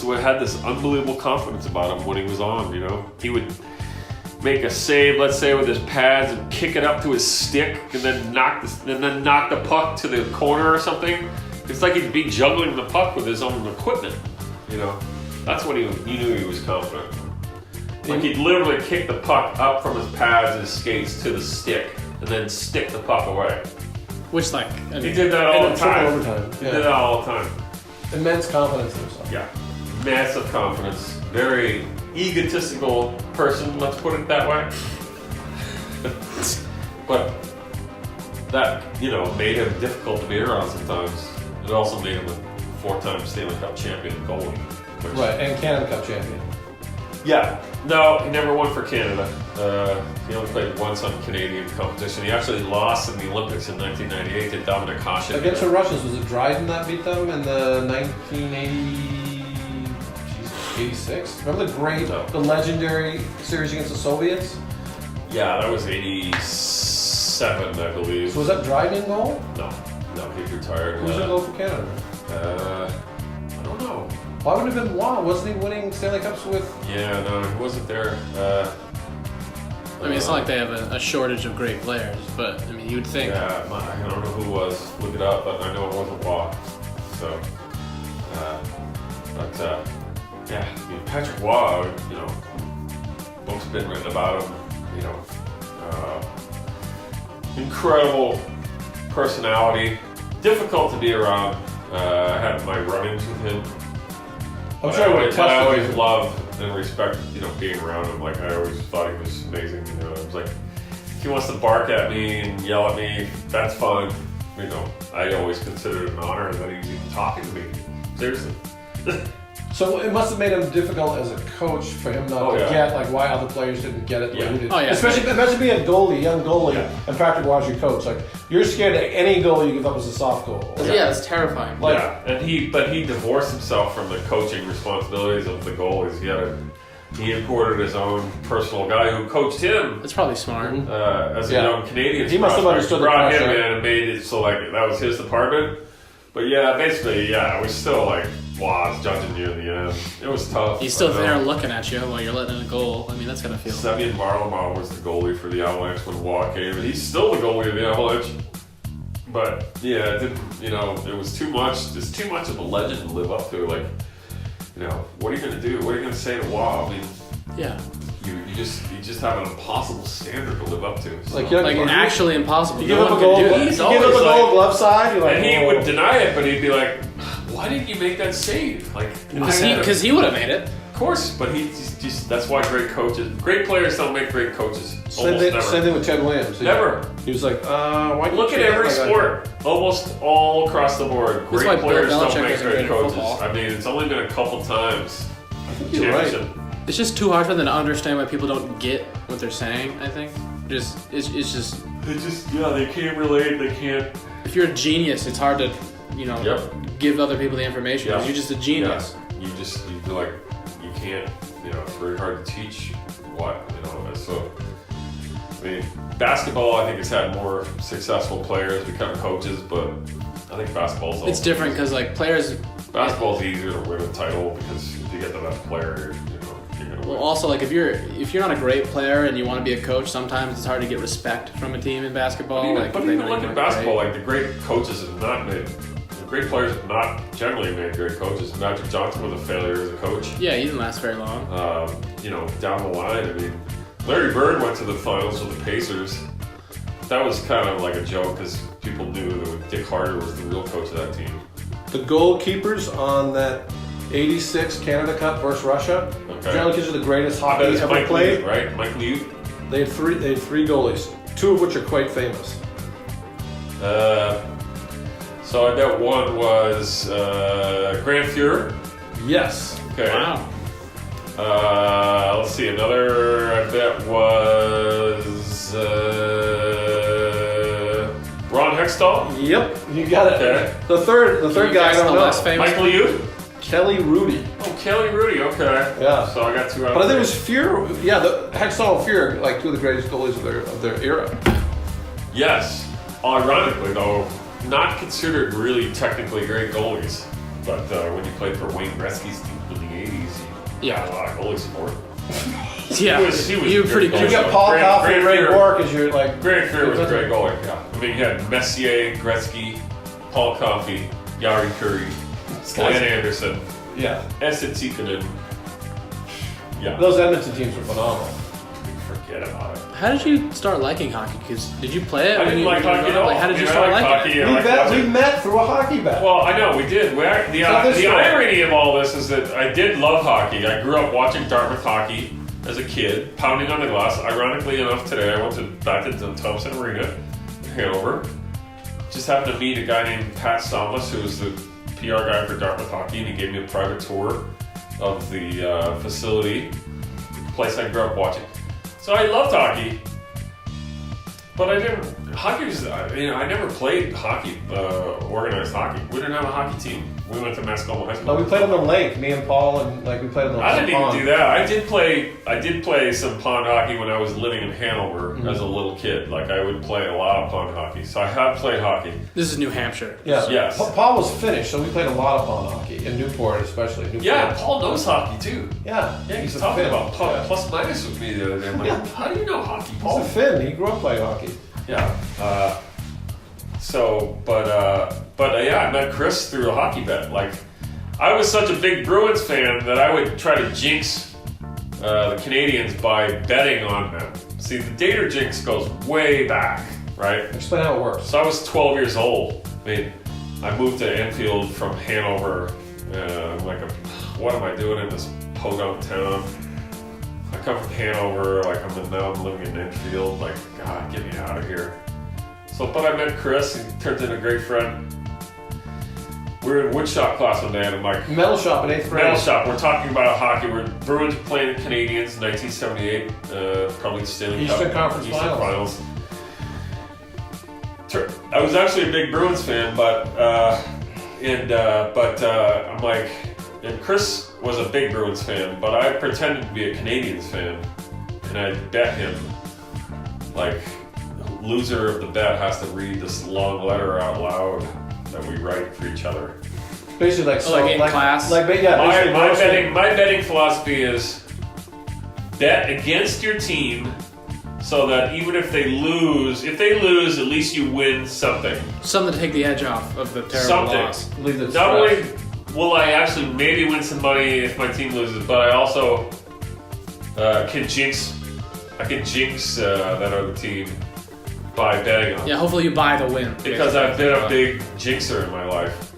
had this unbelievable confidence about him when he was on. He would make a save, let's say, with his pads and kick it up to his stick, and then knock the puck to the corner or something. It's like he'd be juggling the puck with his own equipment. That's when you knew he was confident. Like he'd literally kick the puck up from his pads and his skates to the stick, and then stick the puck away. Which, He did that all the time. Overtime. He did that all the time. Immense confidence in himself. Yeah, massive confidence. Very egotistical person, let's put it that way. But that, made him difficult to be around sometimes. It also made him a 4-time Stanley Cup champion goalie. Right, and Canada Cup champion. Yeah. No, he never won for Canada. He only played once on Canadian competition. He actually lost in the Olympics in 1998 to Dominik Hasek. Against the Russians, was it Dryden that beat them in the 86? Remember the legendary series against the Soviets? Yeah, that was 87, I believe. So was that Dryden goal? No, he retired. Who was the goal for Canada? I don't know. Why would it have been Waugh? Wasn't he winning Stanley Cups with... Yeah, no, he wasn't there. I mean, it's not like they have a shortage of great players, but, I mean, you would think. Yeah, I don't know who it was. Look it up, but I know it wasn't Waugh. So, yeah, I mean, Patrick Waugh, books been written about him, incredible personality, difficult to be around. I had my run-ins with him. I'm sure I would have I always tested you. loved and respect, being around him. Like, I always thought he was amazing. It was like, if he wants to bark at me and yell at me, that's fine. I always considered it an honor that he was even talking to me. Seriously. So it must have made him difficult as a coach for him not to get why other players didn't get it the way he did. Oh, yeah. Especially imagine being a young goalie, Yeah. and Patrick Waugh's your coach. Like, you're scared that any goal you give up is a soft goal. Yeah, it's terrifying. And he divorced himself from the coaching responsibilities of the goalies. He imported his own personal guy who coached him That's probably smart. as a young Canadian. He must have understood the brought him pressure. in and made it so that was his department. But basically, it was still like Waugh's judging you in the end. It was tough. He's still there looking at you while you're letting in a goal. I mean, that's gotta feel. Semyon Varlamov was the goalie for the Avalanche when Waugh came, and he's still the goalie of the Avalanche. But it didn't. It was too much. It's too much of a legend to live up to. Like, what are you gonna do? What are you gonna say to Waugh? I mean, Yeah. you just have an impossible standard to live up to. So. Like, Actually impossible. You give No him a one can goal. do You it. give He's him a always goal like- glove side. You're like, And he oh. would deny it, but he'd be like, "Why didn't you make that save?" Like, Because he would have made it. of course, but he just that's why great players don't make great coaches. Same thing with Ted Williams. Never. He was like, why? Look at every sport, almost all across the board. That's why Great Bill players Belichick don't make wasn't great great at coaches. football. I mean, it's only been a couple times. I think you're right. Championship. It's just too hard for them to understand why people don't get what they're saying, I think. It's just They can't relate. They can't. if you're a genius, it's hard to, give other people the information. 'Cause Yeah. You're just a genius. Yeah. You feel like you can't. It's very hard to teach what. So, I mean, basketball, I think, has had more successful players become coaches, but I think basketball's It's different because like players. Basketball's easier to win a title because if you get the best player, you're gonna Well, win. also like if you're not a great player and you want to be a coach, sometimes it's hard to get respect from a team in basketball. But even look at basketball, like the great coaches have not made. The great players have not generally made great coaches. Magic Johnson was a failure as a coach. Yeah, he didn't last very long. Down the line, I mean, Larry Bird went to the finals with the Pacers. That was kind of like a joke because people knew that Dick Harder was the real coach of that team. The goalkeepers on that 86 Canada Cup versus Russia, generally because they're the greatest hockey ever Mike played. Liut, right? Mike Liut. They had three goalies, two of which are quite famous. So I bet one was Grant Fuhrer. Yes. Okay. Wow. Let's see. Another I bet was Ron Hextall. Yep, you got it. Okay. The third guy I don't know. Less famous Michael Liut. Kelly Rudy. Oh, Kelly Rudy. Okay. Yeah. So I got 2 out. But I think it was Fuhrer. Yeah, the Hextall and Fuhrer, like two of the greatest goalies of their era. Yes. Ironically, though, not considered really technically great goalies. But when you played for Wayne Gretzky's team in the 80s, you got a lot of goalie support. Yeah, He was you were pretty good. You good. got Paul Coffey and Ray Fuhrer. Bourque as your like. Grant Fuhrer was a great goalie. Yeah. I mean, you had Messier, Gretzky, Paul Coffey, Jari Kurri, Glenn Anderson, Yeah. Essen Tikkanen. Yeah. Those Edmonton teams were phenomenal. Forget about it. How did you start liking hockey? Because did you play it? I when didn't you like were hockey growing at up? all. Like, how did you I mean, start I like liking hockey. it? I like We watching. met through a hockey bet. Well, I know we did. Tell this The story. irony of all this is that I did love hockey. I grew up watching Dartmouth Hockey as a kid, pounding on the glass. Ironically enough, today I went back to the Thompson Arena in Hanover. Just happened to meet a guy named Pat Stomlas, who was the PR guy for Dartmouth Hockey, and he gave me a private tour of the facility, the place I grew up watching. So I loved hockey. But I didn't. Hockey was. I never played hockey, organized hockey. We didn't have a hockey team. We went to Mascoma High School. No, we played on the lake. Me and Paul, and like we played on the. I didn't even pond. do that. I did play some pond hockey when I was living in Hanover as a little kid. Like I would play a lot of pond hockey. So I have played hockey. This is New Hampshire. Yeah. Yes. Paul was Finnish, so we played a lot of pond hockey in Newport, especially. Newport. Yeah, Paul knows hockey too. Yeah. Yeah, he's a talking Finn. about Yeah. plus minus with me the other day. I'm like, Yeah. how do you know hockey, He's Paul? a Finn. He grew up playing hockey. Yeah. Yeah, I met Chris through a hockey bet. Like, I was such a big Bruins fan that I would try to jinx the Canadians by betting on them. See, the Dater jinx goes way back, right? Explain how it works. So I was 12 years old. I mean, I moved to Enfield from Hanover. I'm like, what am I doing in this podunk town? I come from Hanover, like now I'm living in Enfield. Like, God, get me out of here. So, but I met Chris, and he turned into a great friend. We were in woodshop class one day, and I'm like, Metal shop in 8th grade. metal shop. We're talking about hockey. We're Bruins playing the Canadians in 1978, probably the Stanley Cup. Eastern Conference Finals. I was actually a big Bruins fan, but I'm like, and Chris was a big Bruins fan, but I pretended to be a Canadians fan, and I bet him, like, loser of the bet has to read this long letter out loud that we write for each other. Basically, like in class? Like, yeah, basically My betting philosophy is bet against your team so that even if they lose, at least you win something. Something to take the edge off of the terrible Something. loss. leave the Not stress. only will I actually maybe win some money if my team loses, but I also can jinx that other team by betting on them. Yeah, hopefully you buy the win. Because I've been a big jinxer in my life.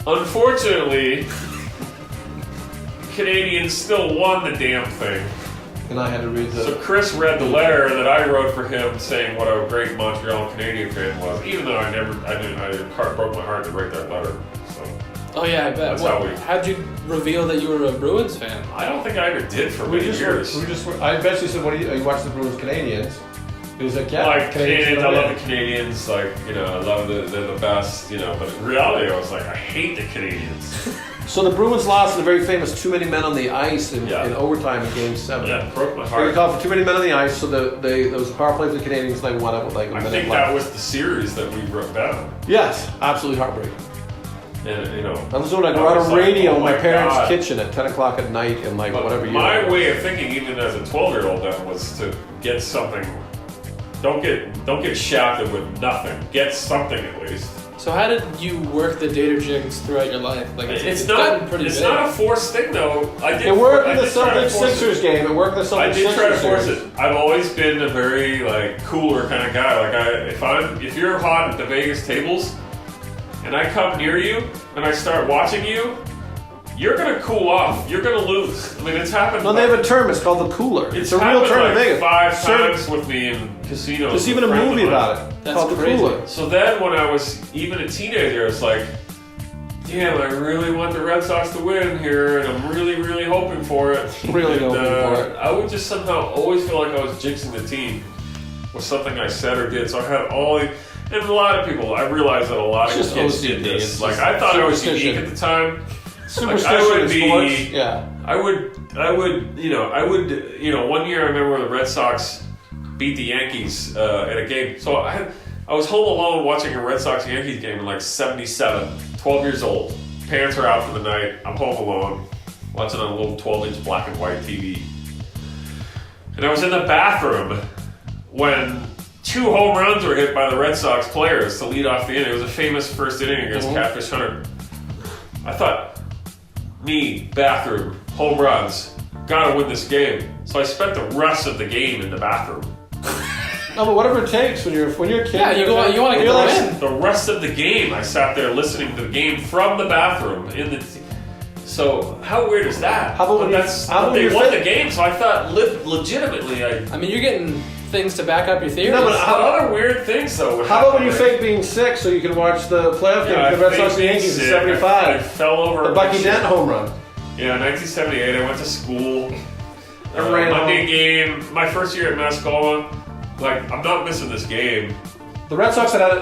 Unfortunately, Canadians still won the damn thing. And I had to read So the. Chris read the letter that I wrote for him saying what a great Montreal Canadian fan was, even though I broke my heart to write that letter. So Oh yeah, I bet. That's How'd you reveal that you were a Bruins fan? I don't think I ever did for We many just years. I eventually said, "What do you watch the Bruins Canadians?" He was like, "Yeah, Like Canadians, I are love in." the Canadians. Like, I love they're the best. But in reality, I was like, I hate the Canadians. So the Bruins lost in a very famous too many men on the ice in overtime in Game 7. Yeah, broke my They heart. got called for too many men on the ice, so there was a power play for the Canadians. They won it with like a minute I think left. that was the series that we wrote down. Yes, absolutely heartbreaking. And I was doing like on a radio in my parents' kitchen at 10 o'clock at night and like whatever year. My way of thinking, even as a 12-year-old, then was to get something. Don't get shafted with nothing. Get something at least. So how did you work the Dater jigs throughout your life? Like It's gotten pretty big. not a forced thing though. It worked in the Celtics Sixers game. It worked in the Celtics Sixers. I did try to force it. I've always been a very like cooler kind of guy. Like if you're hot at the Vegas tables, and I come near you and I start watching you, you're gonna cool off. You're gonna lose. I mean, it's happened. No, they have a term. It's called the cooler. It's a real term like in Vegas. 5 times with me in casinos. There's even a movie about it. That's called crazy. The Cooler. So then, when I was even a teenager, it's like, damn, I really want the Red Sox to win here, and I'm really, really hoping for it. Really hoping for it. I would just somehow always feel like I was jinxing the team with something I said or did. So I had all the. And a lot of people, I realized that a lot of It's kids just did OCD. this. It's Like, just I thought I was unique superstition. at the time. Superstition Like, I would in sports. Yeah. I would, one year I remember the Red Sox beat the Yankees at a game. So I was home alone watching a Red Sox-Yankees game in like 77, 12 years old. Parents are out for the night. I'm home alone, watching on a little 12-inch black and white TV. And I was in the bathroom when 2 home runs were hit by the Red Sox players to lead off the inning. It was a famous first inning against Catfish Hunter. I thought, me, bathroom, home runs, gotta win this game. So I spent the rest of the game in the bathroom. No, but whatever it takes when you're a kid. Yeah, you want to get the win. The rest of the game, I sat there listening to the game from the bathroom. So how weird is that? How about when they won the game, so I thought legitimately. I mean, you're getting things to back up your theories. No, but other weird things though. How about when you fake being sick so you can watch the playoff game? The Red Sox and Yankees in '75. I fell over. The Bucky Dent home run. Yeah, 1978. I went to school. Ran Monday home. game. My first year at Mascoma. Like, I'm not missing this game. The Red Sox had. How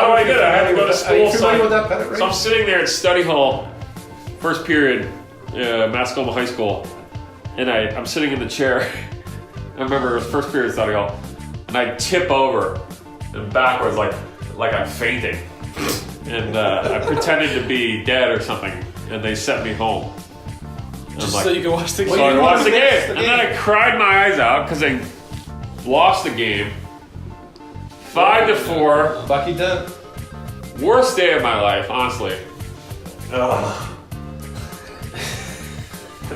do I get it? I had to go to school. Are you familiar with that pennant race? So I'm sitting there at study hall, first period, Mascoma High School, and I'm sitting in the chair. I remember it was first period study hall, and I tip over and backwards like I'm fainting, and I pretended to be dead or something, and they sent me home. Just so you can watch the game. So I watched the game, and then I cried my eyes out because they lost the game, 5-4. Bucky Dent. Worst day of my life, honestly.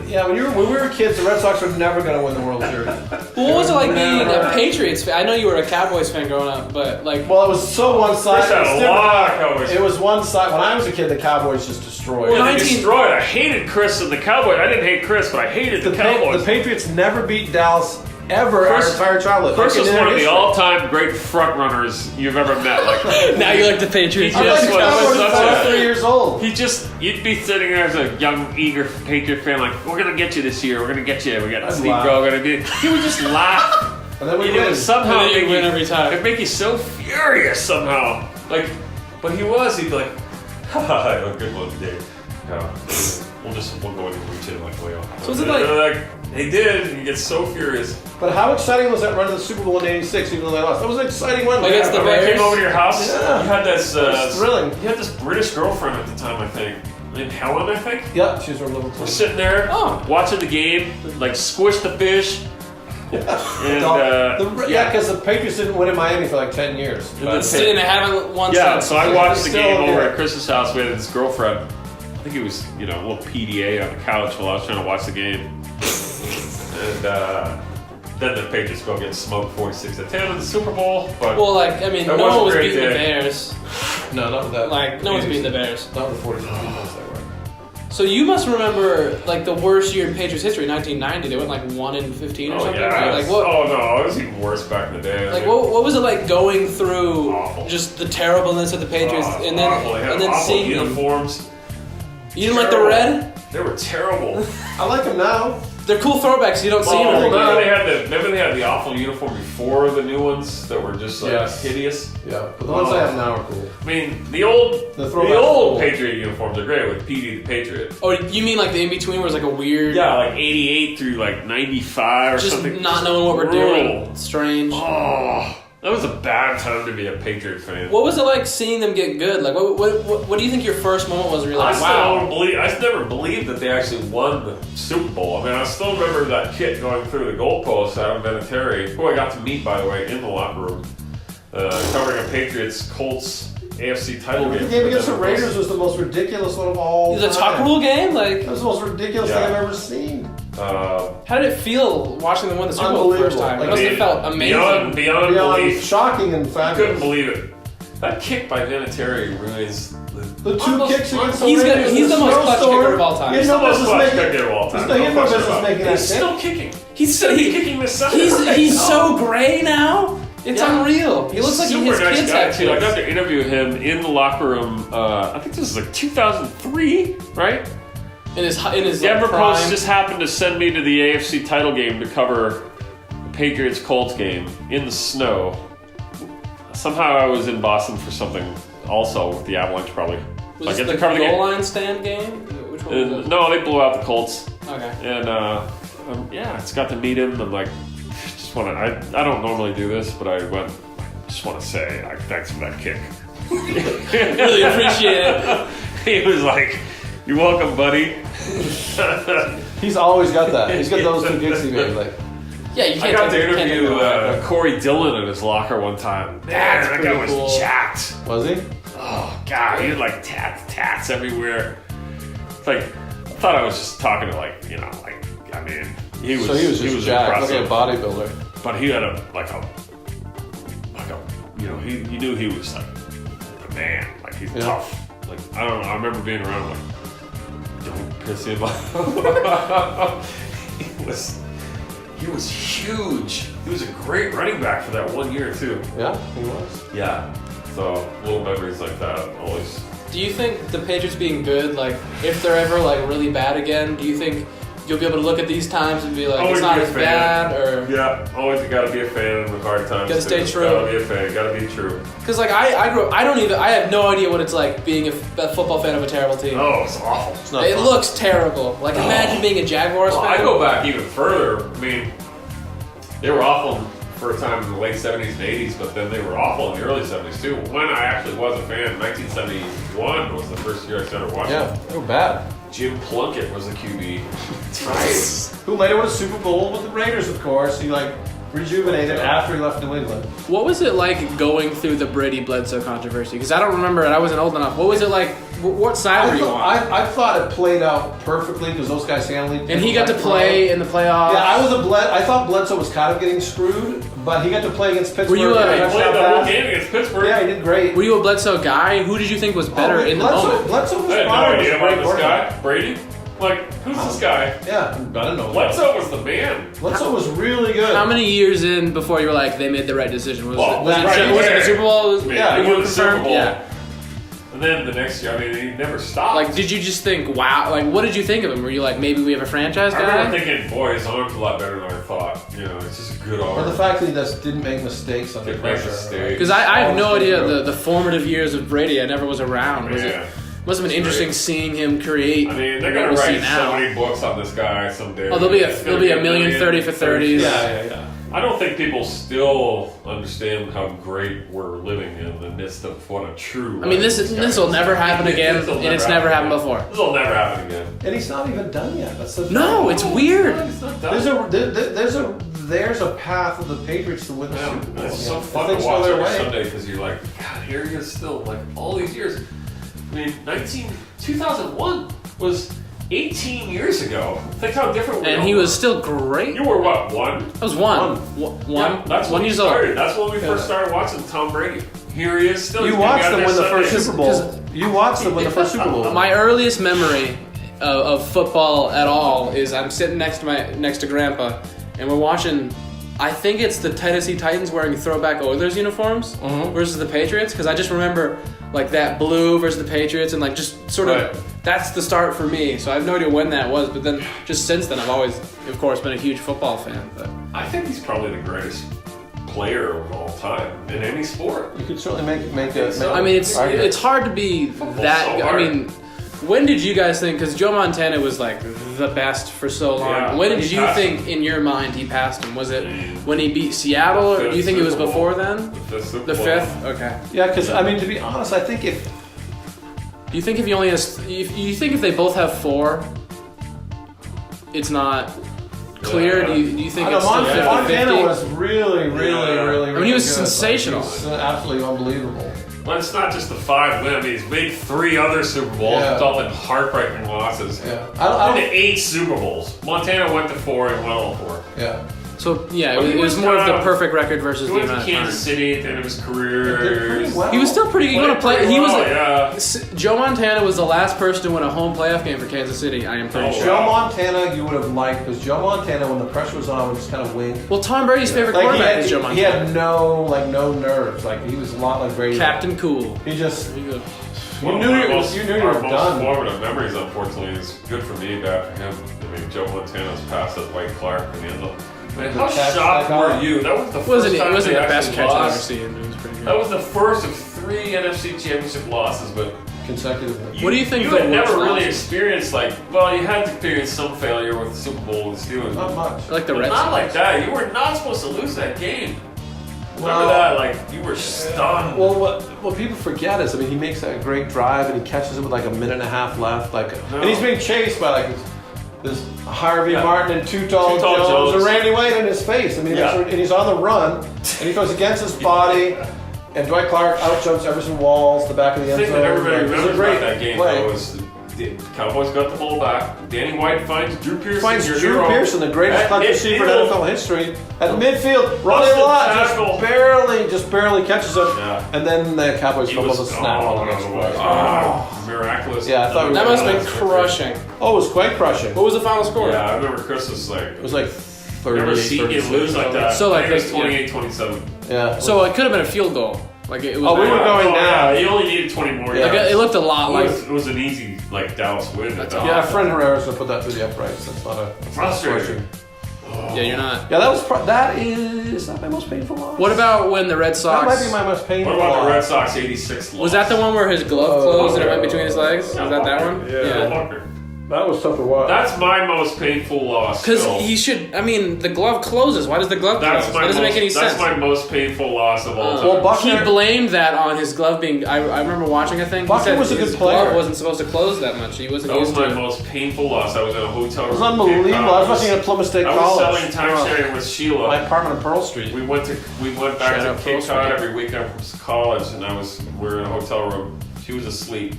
Yeah, when we were kids, the Red Sox were never going to win the World Series. Well, what was it like being a Patriots fan? I know you were a Cowboys fan growing up, but like... Well, it was so one-sided. Chris had a lot of Cowboys. It was one-sided. When I was a kid, the Cowboys just destroyed. Yeah, they 19 destroyed. I hated Chris and the Cowboys. I didn't hate Chris, but I hated the Cowboys. The Patriots never beat Dallas ever our Chris- entire childhood. Chris Like, was in one their of the history. all-time great front runners you've ever met. Like, now you like the Patriots. He I just was was like, such I was a- 3 years old. you'd be sitting there as a young, eager Patriot fan, like, we're gonna get you this year. We're gonna get you. We got I'd Steve laugh. Groh gonna be. He would just laugh. And then we It win. would somehow And then you make win every time. It'd make you so furious somehow. Like, but he'd be like, haha, good one, Dave. We'll go in and reach in like way off. So is it like- they did, and you get so furious. But how exciting was that run to the Super Bowl in '86, even though they lost? That was an exciting run. Like, it's the Remember I Bears? came over to your house. Yeah. You had this. It was thrilling. You had this British girlfriend at the time, I think, named Helen, I think. Yep, she was from Liverpool. We're sitting there, watching the game, like squish the fish. And Yeah, because the Patriots didn't win in Miami for like 10 years. And they haven't won yeah, since. so I watched the Still, game over yeah. at Chris's house. We had this girlfriend. I think it was, a little PDA on the couch while I was trying to watch the game. And then the Patriots go get smoked 46-10 in the Super Bowl. But Well, like, I mean, That no was a one was great beating the day. Bears. No, not with that. Like, no one's beating the Bears. Not with the 46 defense they were. So you must remember, like, the worst year in Patriots history, 1990. They went, like, 1-15 or something. yeah. Like, what? Oh no, it was even worse back in the day. Like, what was it like going through Awful. just the terribleness of the Patriots and then awful. They had and then awful seeing them? uniforms. You didn't like the red? They were terrible. I like them now. They're cool throwbacks. You don't see them. Remember they had the awful uniform before the new ones that were just like hideous. Yeah, but the ones I have now are cool. I mean, the old Patriot uniforms are great with Petey the Patriot. Oh, you mean like the in between where it's like a weird? Yeah, like 88 through like 95 or something. Just not knowing what we're doing. It's strange. Oh. That was a bad time to be a Patriot fan. What was it like seeing them get good? Like, what do you think your first moment was? Where you're like, wow. I never believed that they actually won the Super Bowl. I mean, I still remember that kid going through the goalpost out of Vinatieri, who I got to meet, by the way, in the locker room, covering a Patriots-Colts AFC title game. The game against the Raiders was the most ridiculous one of all time. The tuck rule game? Like, that was the most ridiculous thing I've ever seen. How did it feel watching them win the Super Bowl the first time? It must have felt amazing. Beyond belief. Shocking and fabulous. Couldn't believe it. That kick by Vinatieri ruins the two kicks against the Raiders. He's the most clutch kicker of all time. He's the most clutch kicker of all time. He had no business making that He's still kicking. He's kicking the center. He's so gray now. It's unreal. He looks like he his kids have too. I got to interview him in the locker room. I think this is like 2003, right? In his Denver prime. Post just happened to send me to the AFC title game to cover the Patriots-Colts game in the snow. Somehow I was in Boston for something also with the Avalanche, probably. Was this the goal line stand game? Which one was it? No, they blew out the Colts. Okay. And I just got to meet him. I'm like, I don't normally do this, but I just want to say thanks for that kick. Really appreciate it. He was like, "You're welcome, buddy." He's always got that. He's got those two kicks he made. Like, yeah, you can't. I got to interview Corey Dillon in his locker one time. Man, that guy was jacked. Was he? Oh God, he had like tats everywhere. It's like I thought I was just talking to he was. So he was just jacked, like a bodybuilder. But he had you knew he was like the man. Like he's tough. Like I don't know. I remember being around him like, don't piss him off. He was huge. He was a great running back for that 1 year too. Yeah, he was. Yeah. So little memories like that always. Do you think the Patriots being good, like if they're ever like really bad again, do you think you'll be able to look at these times and be like, always it's not as bad, or always you gotta be a fan in the hard times. Gotta stay true. Gotta be a fan. Gotta be true. Because like I grew up, I have no idea what it's like being a football fan of a terrible team. Oh, it's awful. It's not it fun. Looks terrible. Like imagine being a Jaguars fan. I go back even further. I mean, they were awful for a time in the late 70s and 80s, but then they were awful in the early 70s too. When I actually was a fan, 1971 was the first year I started watching. Yeah, they were bad. Jim Plunkett was the QB. Nice. Who later won a Super Bowl with the Raiders, of course. He rejuvenated after he left New England. What was it like going through the Brady-Bledsoe controversy? Because I don't remember it. I wasn't old enough. What was it like? What side were you on? I thought it played out perfectly because those guys handled it. And he got to play in the playoffs. Yeah, I thought Bledsoe was kind of getting screwed, but he got to play against Pittsburgh. He played the whole game against Pittsburgh. Yeah, he did great. Were you a Bledsoe guy? Who did you think was better in the moment? Bledsoe was I had no idea about this guy. Brady? Like, who's this guy? Yeah, I don't know. Bledsoe was the man. Bledsoe was really good. How many years in before you were like, they made the right decision? Was it the Super Bowl? He won the Super Bowl. Yeah. And then the next year, I mean, he never stopped. Like, did you just think, wow, like, what did you think of him? Were you like, maybe we have a franchise guy? I remember thinking, boy, his arm's a lot better than I thought. You know, it's just a good arm. But the fact that he just didn't make mistakes under pressure. Because I have no idea the formative years of Brady. I never was around. Must have been interesting seeing him create. I mean, they're gonna write so many books on this guy someday. Oh, there'll be a million 30 for 30s. Yeah. I don't think people still understand how great we're living in the midst of what a true. I mean, this will never happen again, and it's never happened before. This will never happen again. And he's not even done yet. That's the no, it's weird. He's not done. There's a path of the Patriots to win the Super Bowl. It's so fun to watch every Sunday because you're like, God, here he is still, like all these years. I mean, 2001 was 18 years ago. Think how different we are. And he was still great. You were what, one? I was one. Yeah, that's when you started. That's when we first started watching Tom Brady. Here he is still. You watched them win the first Super Bowl. You watched them win the first Super Bowl. My earliest memory of football at all is I'm sitting next to Grandpa, and we're watching. I think it's the Tennessee Titans wearing throwback Oilers uniforms versus the Patriots, because I just remember like that blue versus the Patriots, and like just sort of that's the start for me. So I have no idea when that was, but then just since then I've always, of course, been a huge football fan. But I think he's probably the greatest player of all time in any sport. You could certainly make a. I mean, it's hard to be that. So I hard. mean, when did you guys think? Because Joe Montana was like the best for so long. Yeah, when did he you passed think in your mind he passed him? Was it when he beat Seattle, or do you think it was before then? The fifth? Okay. Yeah, because I mean, to be honest, I think if Do you think if he only has, if you think if they both have 4, it's not clear? Yeah. Do you think I it's know, still 50-50? Montana was really I mean, he was good. sensational. Like, he was absolutely unbelievable. But it's not just the 5 win. He's made 3 other Super Bowls, Yeah. with all the heartbreaking losses. Yeah, Been to 8 Super Bowls. Montana went to 4 and won all 4. Yeah. So yeah, But it he was was more of the kind of- perfect record versus He the went to amount of time. Kansas City at the end of his Did career. pretty well. He was still pretty. You want to play? He was. yeah. Joe Montana was the last person to win a home playoff game for Kansas City. I am pretty Oh, sure. Joe Montana, you would have liked, because Joe Montana, when the pressure was on, would just kind of wink. Well, Tom Brady's favorite Like quarterback is Joe he Montana. had no nerves. Like he was a lot like Brady. Captain Cool. He just There you go. One knew of my you- most, you knew you our were most done. formative memories, unfortunately, is good for me, bad for him. I mean, Joe Montana's pass at White Clark in the end zone. Man, how The catch shocked that were guy. you? That was the It first wasn't time they the best actually catch I've ever lost. seen. It was pretty good. That was the first of 3 NFC Championship losses, but consecutively. What do you think You the had never worst really loss- experienced well, you had to experience some failure with the Super Bowl and the Steelers. Not much. like the But Red not Sox. like that. You were not supposed to lose that game. Well- Remember that? Like you were stunned. Well, what people forget is, I mean, he makes that great drive and he catches it with like a minute and a half left, and he's being chased by like this Harvey Yeah. Martin and Too Tall Too Tall Jones and Jones. Randy White in his face. I mean, Yeah. and he's on the run and he goes against his body, and Dwight Clark outjumps Everson Walls, the back of the The end thing zone. that everybody Like, it's a remembers great about that game play. though is the Cowboys got the ball back. Danny White finds Drew Pearson. Finds your Drew hero, Pearson, the greatest at clutch receiver in midfield. NFL history, at midfield. Ronnie Busted Lott tackle. just barely catches it, Yeah. and then the Cowboys He fumble was the snap on the next play. miraculous. Yeah, I thought we That were- must have been crushing. Oh, it was quite crushing. What was the final score? Yeah, I remember Chris was like, It was like 30, never seen you lose like that. So, like, I think it was they- yeah. 28-27. Yeah. So it could have been a field goal. Like it was. Oh, we were going yeah, down. he only needed 20 more. Yeah. Like, yards. it looked a lot like. It was an easy Dallas win. At that Yeah, time. Fred Herrera's gonna put that through the uprights. That's not a Frustrating. question. Yeah, you're not. Yeah, that is that my most painful loss. What about when the Red That Sox? might be my most painful What about the Red loss. Sox 86 loss? Was that the one where his glove closed and it went between his legs? Was Yeah, that that Buckner. one? Yeah. Buckner. That was tough to watch. That's my most painful loss. Because Phil. he should. I mean, the glove closes. Why does the glove close? That doesn't make any sense. That's my most painful loss of all time. Well, Buckner- He blamed that on his glove being. I remember watching a thing. He Buckner said was a good his player. glove wasn't supposed to close that much. He wasn't That was used to my it. most painful loss. I was in a hotel room. It was in Cape unbelievable. Cod. I was watching at Plymouth State I was College. selling timeshare with Sheila. My apartment on Pearl Street. We went back Shout to out Cape Pearl Cod Street. every weekend from college, and we were in a hotel room. She was asleep,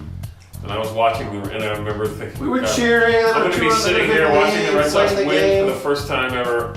and I was watching, and I remember thinking, We were God, cheering. I'm going to be sitting here watching the Red Sox win for the first time ever.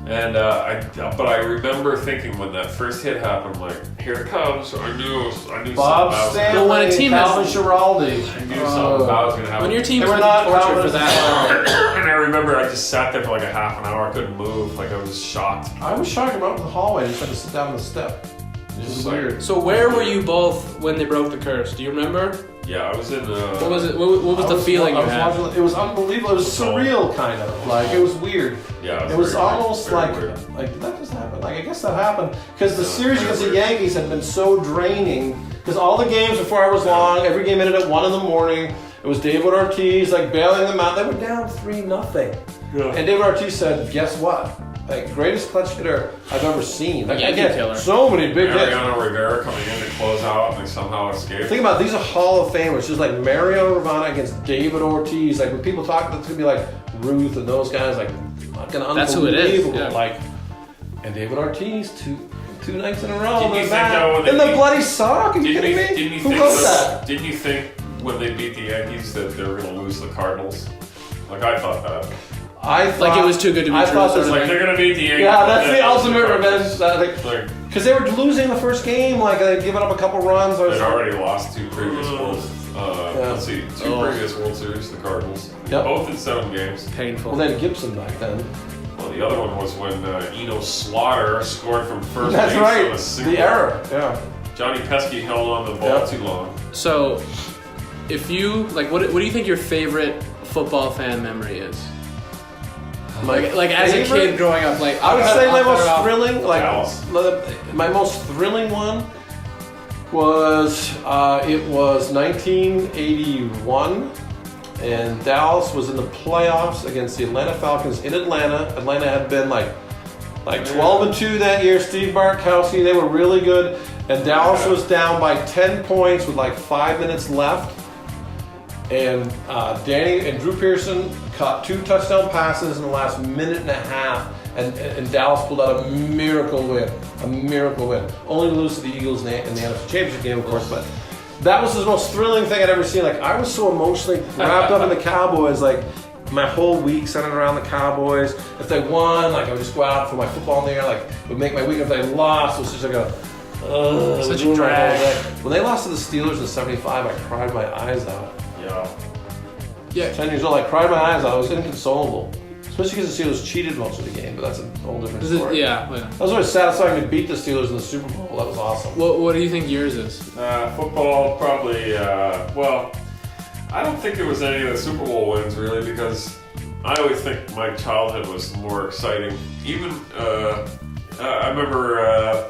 And but I remember thinking when that first hit happened, like, here it comes. I knew something Bob about Stanley, Well, when a team has- Calvin Schiraldi. I knew something about was going to happen. When your team's They were been not tortured for confident. that long. And I remember I just sat there for like a half an hour. I couldn't move. Like I was shocked. I was shocked about in the hallway. Just had to sit down on the step. It was Just like- weird. So where were you both when they broke the curse? Do you remember? Yeah, I was in. What was it? What was the feeling you had? It was unbelievable. It was surreal, kind of. Like it was weird. Yeah, It was very weird, almost very like weird. did that just happen? Like I guess that happened because the Yeah, series very against the weird. Yankees had been so draining. Because all the games before I was long, every game ended at 1 in the morning. It was David Ortiz like bailing them out. They were down 3-0, Yeah. and David Ortiz said, "Guess what? Like greatest clutch hitter I've ever seen. Like Yankee again, killer. so many big hits." Mariano Rivera coming in to close out and they somehow escaped. Think about it, these are Hall of Famers, just like Mariano Rivera against David Ortiz. Like when people talk, it's gonna be like Ruth and those guys, like fucking unbelievable. That's who it is, yeah. Like, and David Ortiz two nights in a row. Didn't you they're think back. that when they in the beat- bloody sock? Are you kidding me? Didn't you Who think? wrote that? Didn't you think when they beat the Yankees that they were going to lose the Cardinals? Like I thought that. I thought Like it was too good to be I true, thought sort this of Like thing. they're going to beat the Yankees. yeah, but that's then the lose ultimate Cardinals. revenge. Like Because they were losing the first game, like they'd given up a couple runs. I was they'd like, already lost 2 previous Worlds. Let's see, 2 previous World Series, the Cardinals. Yep. Both in 7 games. Painful. well, then Gibson back then. Well, the other one was when Eno Slaughter scored from first That's base right. on a single. The error. Yeah. Johnny Pesky held on to the ball too long. So, if you like, what do you think your favorite football fan memory is? Like as a kid growing up, like I would say my most thrilling, Dallas. my most thrilling one was it was 1981, and Dallas was in the playoffs against the Atlanta Falcons in Atlanta. Atlanta had been like 12-2 that year. Steve Bartkowski, they were really good, and Dallas was down by 10 points with like 5 minutes left. And Danny and Drew Pearson caught 2 touchdown passes in the last minute and a half, and Dallas pulled out a miracle win. Only to lose to the Eagles in the NFC Championship game, of course, but that was the most thrilling thing I'd ever seen. Like, I was so emotionally wrapped up in the Cowboys, like my whole week centered around the Cowboys. If they won, like I would just go out for my football in the air, like would make my week. If they lost, it was just like such a drag. When they lost to the Steelers in '75, I cried my eyes out. Yeah. 10 years old, I cried my eyes out. I was inconsolable. Especially because the Steelers cheated most of the game, but that's a whole different story. Yeah. That was always satisfying to beat the Steelers in the Super Bowl. That was awesome. What do you think yours is? Football, probably, well, I don't think it was any of the Super Bowl wins, really, because I always think my childhood was more exciting. Even, I remember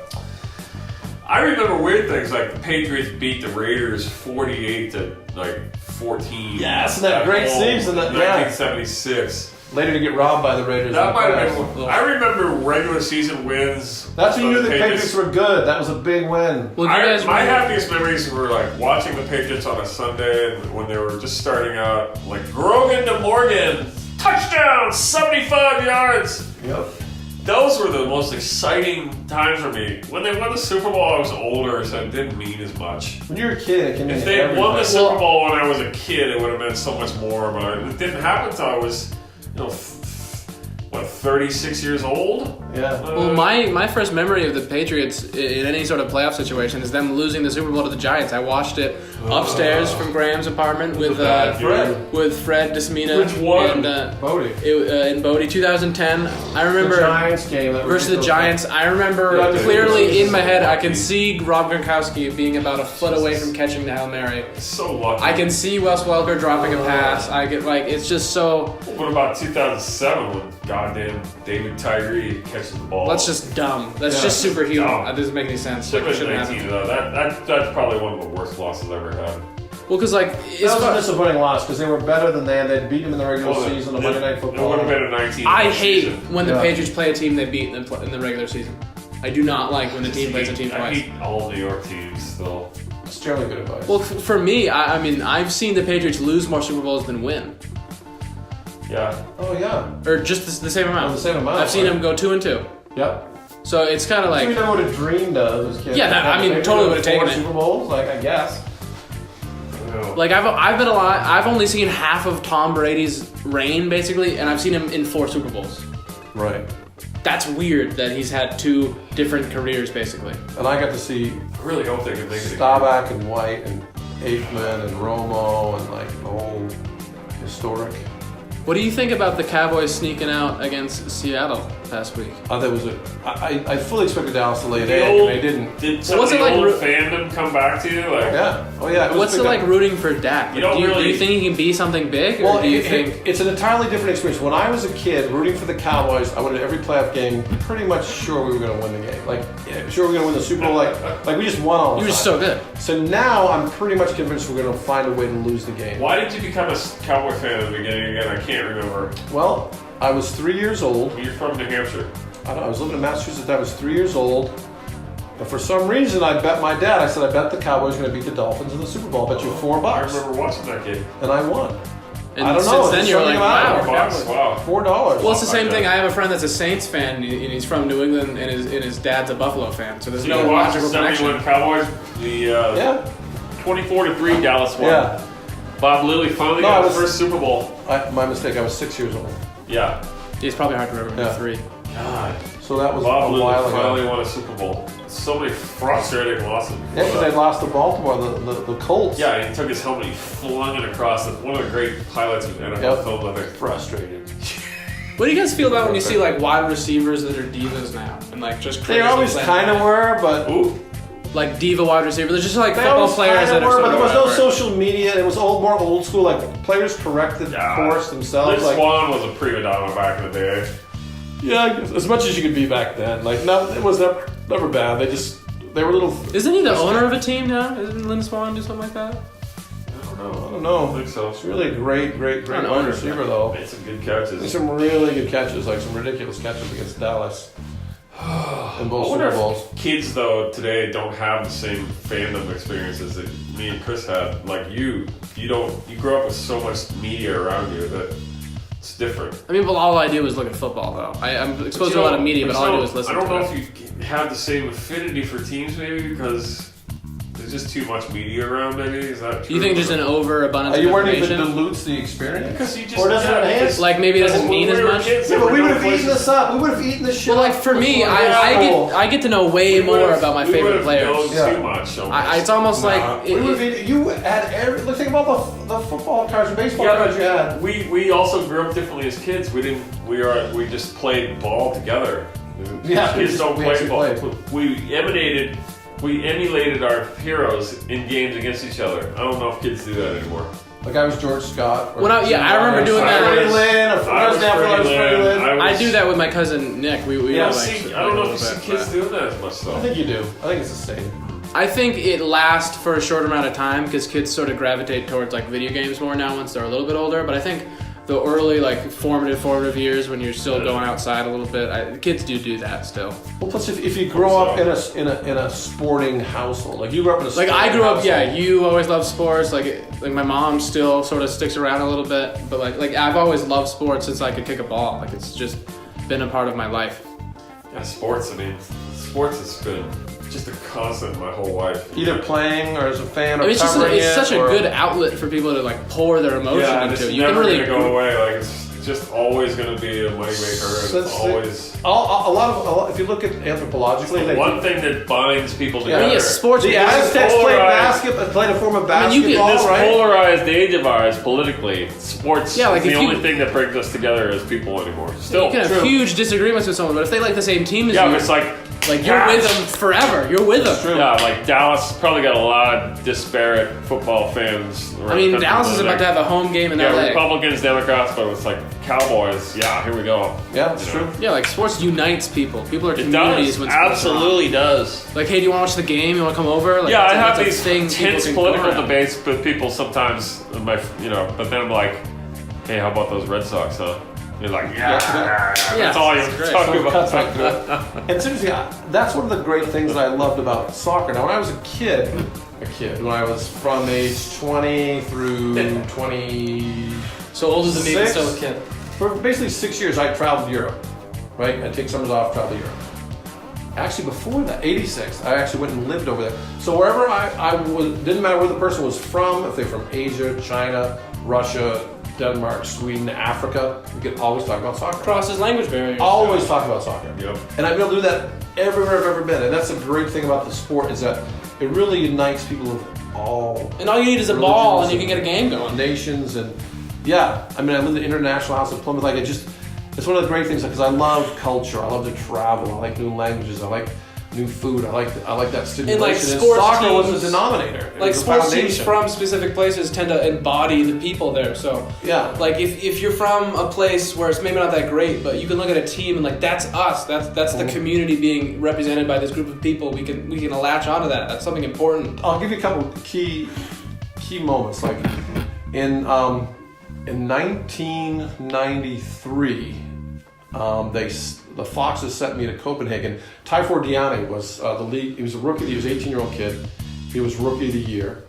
weird things, like the Patriots beat the Raiders 48-14. Yes, that great season. 1976. Later to get robbed by the Raiders. That might have been. I remember regular season wins. That's when you knew the Patriots were good. That was a big win. Well, my happiest memories were like watching the Patriots on a Sunday and when they were just starting out, like Grogan to Morgan, touchdown, 75 yards. Yep. Those were the most exciting times for me. When they won the Super Bowl, I was older, so it didn't mean as much. When you were a kid, it can mean if they had won the Super Bowl when I was a kid, it would have meant so much more. But it didn't happen until I was, 36 years old? Yeah. Well, my first memory of the Patriots in any sort of playoff situation is them losing the Super Bowl to the Giants. I watched it upstairs from Graham's apartment with Fred Desmina. Which one? And Bodie. In Bodie, 2010. I remember the Giants game versus the Giants. I remember clearly in my head. I can see Rob Gronkowski being about a foot away from catching the Hail Mary. So lucky. I can see Wes Welker dropping a pass. I get it's just so. What about 2007 when goddamn David Tyree catches the ball? That's just dumb. That's just superhuman. That doesn't make any sense. Shouldn't happen. That's probably one of the worst losses I've ever had. Well, because that was a disappointing loss because they were better than they'd beat them in the regular season on Monday Night Football. It would have been a 19. I hate when the Patriots play a team they beat in the regular season. I do not like when the team plays a team twice. I hate all New York teams still. It's generally good advice. Well, for me, I mean, I've seen the Patriots lose more Super Bowls than win. Yeah. Oh yeah. Or just the same amount. The same amount. I've seen them go 2-2. Yep. So it's kind of like. You know what a dream does as kids. Yeah, totally would have taken it. Super Bowls, I guess. Like I've been alive. I've only seen half of Tom Brady's reign, basically, and I've seen him in 4 Super Bowls. Right. That's weird that he's had 2 different careers, basically. And I got to see. I really hope they can make it. Staubach and White and Aikman and Romo and the whole historic. What do you think about the Cowboys sneaking out against Seattle last week? I fully expected Dallas to lay an egg, and they didn't. Did some of the old fandom come back to you? Yeah. Oh yeah. What's it like rooting for Dak? Do you think he can be something big, or do you think it's an entirely different experience? When I was a kid rooting for the Cowboys, I went to every playoff game, pretty much sure we were going to win the game. Sure we're going to win the Super Bowl. Like we just won all the time. You were just so good. So now I'm pretty much convinced we're going to find a way to lose the game. Why did you become a Cowboy fan at the beginning again? I can't remember. Well, I was 3 years old. You're from New Hampshire. I was living in Massachusetts. I was 3 years old. And for some reason, I bet my dad. I said, I bet the Cowboys are going to beat the Dolphins in the Super Bowl. I bet you $4. I remember watching that game. And I won. And I don't know. Since then, you're like, wow. Wow. $4. Well, it's the same thing. I have a friend that's a Saints fan, and he's from New England, and his dad's a Buffalo fan. So there's no logical connection. The Cowboys, the 24-3 Dallas won. Yeah. Bob Lilly finally got his first Super Bowl. My mistake. I was 6 years old. Yeah. It's probably hard to remember. 3. God. So that was Bob a Lilly while ago. finally won a Super Bowl. So many frustrating losses. Yeah, because they lost to Baltimore, the Colts. Yeah, he took his helmet, he flung it across. One of the great highlights of NFL film. I think. Frustrated. What do you guys feel about when you see wide receivers that are divas now and just crazy? They always kind of were, but Ooh. like diva wide receiver. There's just like football players that are sort but there of was no whatever. social media. It was more old school. Like players corrected the course themselves. Liz Like Swan was a prima donna back in the day. yeah, I guess, as much as you could be back then. Like no, it was never bad. They were little. Isn't he the owner of a team now? Isn't Lynn Swan do something like that? I don't know. I think so. It's really a great wide owner. receiver though. Made some good catches. There's some really good catches, like some ridiculous catches against Dallas. In both I wonder Super Bowls. if kids though today don't have the same fandom experiences that me and Chris had. Like you grew up with so much media around you that it's different. I mean, well, all I do is look at football, though. I'm exposed to a lot of media, but all I do is listen to it. I don't know if you have the same affinity for teams, maybe because there's just too much media around. Maybe is that true? You think just an overabundance Are of you wondering if it information? dilutes the experience? Because you just Or does it enhance? Like maybe it doesn't mean as much? Yeah, but we would have eaten this up. We would have eaten this shit. Well, like for me, I get to know way more about my favorite players. Too much. It's almost like we would have you had look, think about the football cards and baseball cards you had. We also grew up differently as kids. We just played ball together. Yeah, kids don't play ball. Played. We emulated our heroes in games against each other. I don't know if kids do that anymore. Like I was George Scott. I remember doing that. I do that with my cousin Nick. We I all don't know if you see kids doing that as much though. I think you do. I think it's the same. I think it lasts for a short amount of time because kids sort of gravitate towards like video games more now once they're a little bit older. But I think the early like formative years when you're still going outside a little bit, kids do that still. Well, plus if you grow up in a sporting household, like you grew up in a like sporting I grew up, household. you always loved sports. Like my mom still sort of sticks around a little bit, but like I've always loved sports since I could kick a ball. Like it's just been a part of my life. Yeah, sports. I mean, sports has been just a constant my whole life. Either playing or as a fan or I mean, covering it's such a or- good outlet for people to like pour their emotion It's into. You never can really gonna go away. Like it's just always gonna be a moneymaker. And it's always a lot. If you look at anthropologically, one thing that binds people together. Yeah, sports. The Aztecs played a form of basketball, In this right? polarized age of ours, politically, sports Yeah, like is the if only you- thing that brings us together as people anymore. Still, You can have huge disagreements with someone, but if they like the same team as yeah, you, but it's like you're with them forever. You're with them. Yeah, like Dallas probably got a lot of disparate football fans. I mean, Dallas is about to have a home game in LA. Republicans, Democrats, but it's like Cowboys. Yeah, here we go. Yeah, it's true. Yeah, like sports unites people. People are It communities does. when sports are on. Absolutely does. Like, hey, do you want to watch the game? You want to come over? Like, Yeah, I have that's a these thing people intense can go political around. debates with people sometimes. But then I'm like, hey, how about those Red Sox, huh? You're like, yeah. That's all you're great. talking So it about. cuts right through it. And seriously, that's one of the great things that I loved about soccer. Now, when I was a kid, when I was from age 20 through 20. So old as a me, but Six. still a kid. For basically 6 years, I traveled Europe, right? I'd take summers off, travel to Europe. Actually, before that, 86, I actually went and lived over there. So wherever I was, didn't matter where the person was from, if they're from Asia, China, Russia, Denmark, Sweden, Africa, we could always talk about soccer. Crosses language barriers. Always talk about soccer. Yep. And I've been able to do that everywhere I've ever been. And that's a great thing about the sport is that it really unites people of all And all you need is a ball, and you can get a game going. nations. And yeah, I mean, I lived in the International House in Plymouth. Like, it's one of the great things because I love culture. I love to travel. I like new languages. I like new food. I like that stimulation. And like And sports soccer was teams- the denominator. It Like was the sports teams foundation. from specific places tend to embody the people there. So Yeah. like if you're from a place where it's maybe not that great, but you can look at a team and like that's us. That's the community being represented by this group of people. We can latch onto that. That's something important. I'll give you a couple of key moments. Like in 1993, the Foxes sent me to Copenhagen. Tyfor Diani was the league. He was a rookie. He was an 18-year-old kid. He was rookie of the year,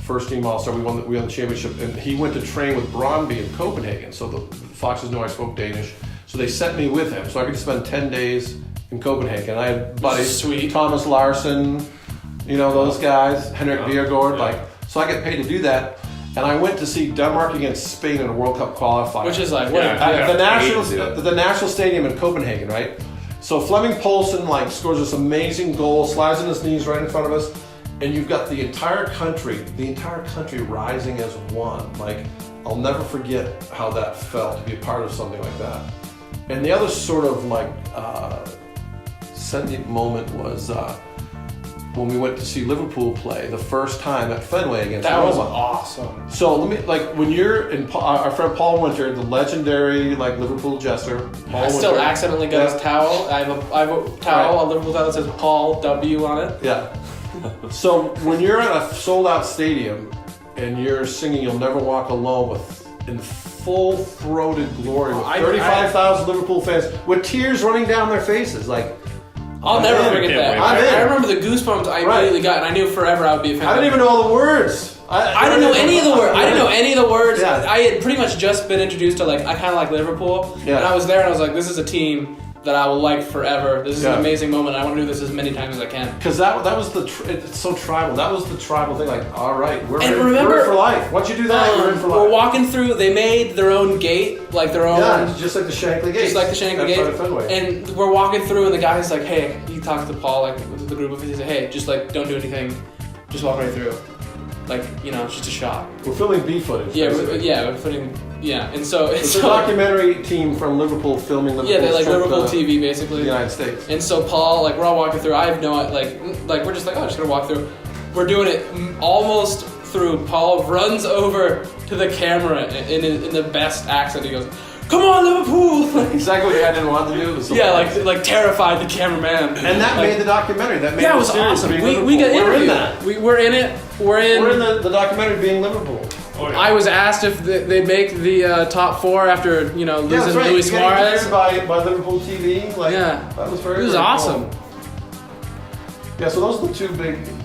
first team All-Star. We won the championship, and he went to train with Brøndby in Copenhagen. So the Foxes knew I spoke Danish, so they sent me with him. So I could spend 10 days in Copenhagen. I had buddies, Sweet. Thomas Larson, those guys, Henrik Bjergård, so I get paid to do that. And I went to see Denmark against Spain in a World Cup qualifier. Which is like At the National Stadium in Copenhagen, right? So Flemming Poulsen scores this amazing goal, slides on his knees right in front of us, and you've got the entire country rising as one. Like, I'll never forget how that felt to be a part of something like that. And the other sort of sentient moment was when we went to see Liverpool play the first time at Fenway against That was Roma. awesome. So let me when you're in our friend Paul Winter, the legendary Liverpool jester. Paul I still Winter. accidentally got his towel. I have a towel, a Liverpool towel that says Paul W on it. Yeah. So when you're at a sold out stadium and you're singing "You'll Never Walk Alone" in full throated glory with 35,000 Liverpool fans with tears running down their faces, I'll never forget that. I remember the goosebumps I immediately got, and I knew forever I would be a fan. I didn't even know all the words. I didn't know any of the words. I didn't know any of the words. Yeah. I had pretty much just been introduced to I kind of like Liverpool, and I was there, and I was like, this is a team that I will like forever. This is an amazing moment. I want to do this as many times as I can. Because that was it's so tribal. That was the tribal thing. All right, we're in for life. Once you do that, we're in for life. We're walking through. They made their own gate, their own. Yeah, just like the Shankly Gate. Just like the Shankly Gate. And we're walking through, and the guy's like, "Hey," he talks to Paul, with the group of his. He said, "Hey, just don't do anything. Just walk right through. It's just a shot." We're filming B footage. Yeah, we're filming. Yeah, and so it's a documentary team from Liverpool filming Liverpool. Yeah, they Liverpool TV basically. The United States. And so Paul, we're all walking through. I have no we're just I'm just gonna walk through. We're doing it almost through. Paul runs over to the camera in the best accent. He goes, "Come on, Liverpool!" Exactly what I didn't want to do. Terrified the cameraman. And that made the documentary. That made it was awesome. We got we're interviewed. in that. We're in it. We're in the documentary being Liverpool. Oh, yeah. I was asked if they'd make the top four after losing Luis Suarez. By Liverpool TV. That was very. It was awesome. Cool. Yeah, so those are the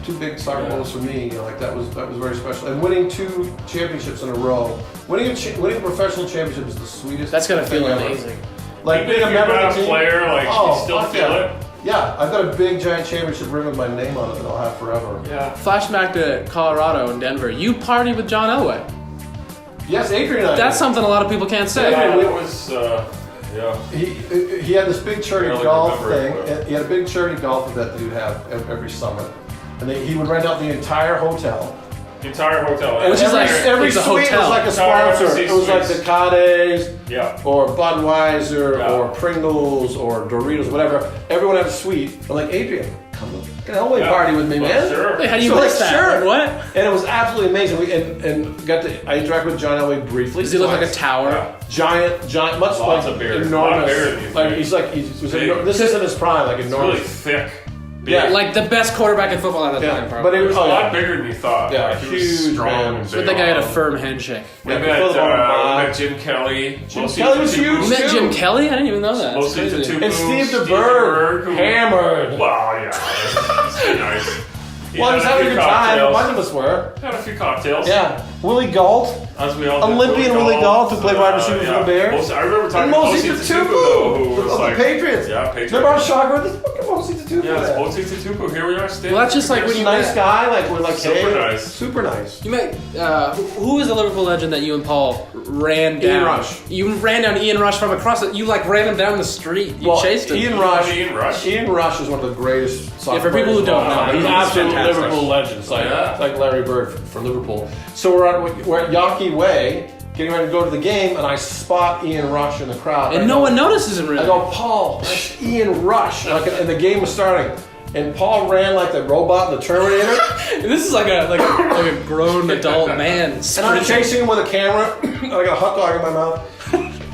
two big soccer goals for me. That was very special. And winning 2 championships in a row, winning a professional championship is the sweetest. That's gonna feel amazing. Being a member of the team, player, you still feel it. Yeah, I've got a big giant championship ring with my name on it that I'll have forever. Yeah. Flashback to Colorado and Denver. You partied with John Elway. Yes, Adrian and I That's something a lot of people can't say. Yeah, it was. He had this big charity golf thing. He had a big charity golf event that he would have every summer, and he would rent out the entire hotel. The entire hotel. And every suite was like a sponsor. It was like the Cades, or Budweiser, or Pringles, or Doritos, whatever. Everyone had a suite. I'm like, Adrian, come on, get an Elway party with me, man. Sure. Wait, how do you miss that? Sure. What? And it was absolutely amazing. I interacted with John Elway briefly. Does he look like a tower? Yeah. Giant, much lots of beard. enormous. This is in his prime, it's enormous. really thick. Yeah, the best quarterback in football at the time, probably. But it was a lot bigger than you thought. Yeah, he was strong. But that guy had a firm handshake. We met Jim Kelly. Jim Kelly was huge. You met Jim Kelly? I didn't even know that. And Steve DeBerg, hammered. Wow, yeah. It's nice. He was having a good time. One of us were. Had a few cocktails. Yeah. Willie Gault. As we all did. Olympian Willie Gault, who played wide receiver for the Bears. I remember talking to Mosi Tutupu, of the Patriots. Yeah, Patriots. Remember our shocker with this fucking Mosi Tutupu? Yeah, it's Mosi Tutupu. Here we are standing. Well, that's just when you nice guy. We're super nice. Super nice. You met, who is the Liverpool legend that you and Paul ran down? Ian Rush. You ran down Ian Rush from across it. You ran him down the street. You chased him. Ian Rush is one of the greatest soccer for people who don't know, he's absolute Liverpool legends, like Larry Bird for Liverpool. So we're at Yawkey Way, getting ready to go to the game, and I spot Ian Rush in the crowd. And no one notices him, really. I go, Paul, that's Ian Rush. And the game was starting. And Paul ran like the robot in the Terminator. This is like a grown adult man. And I'm chasing him with a camera. And I got a hot dog in my mouth.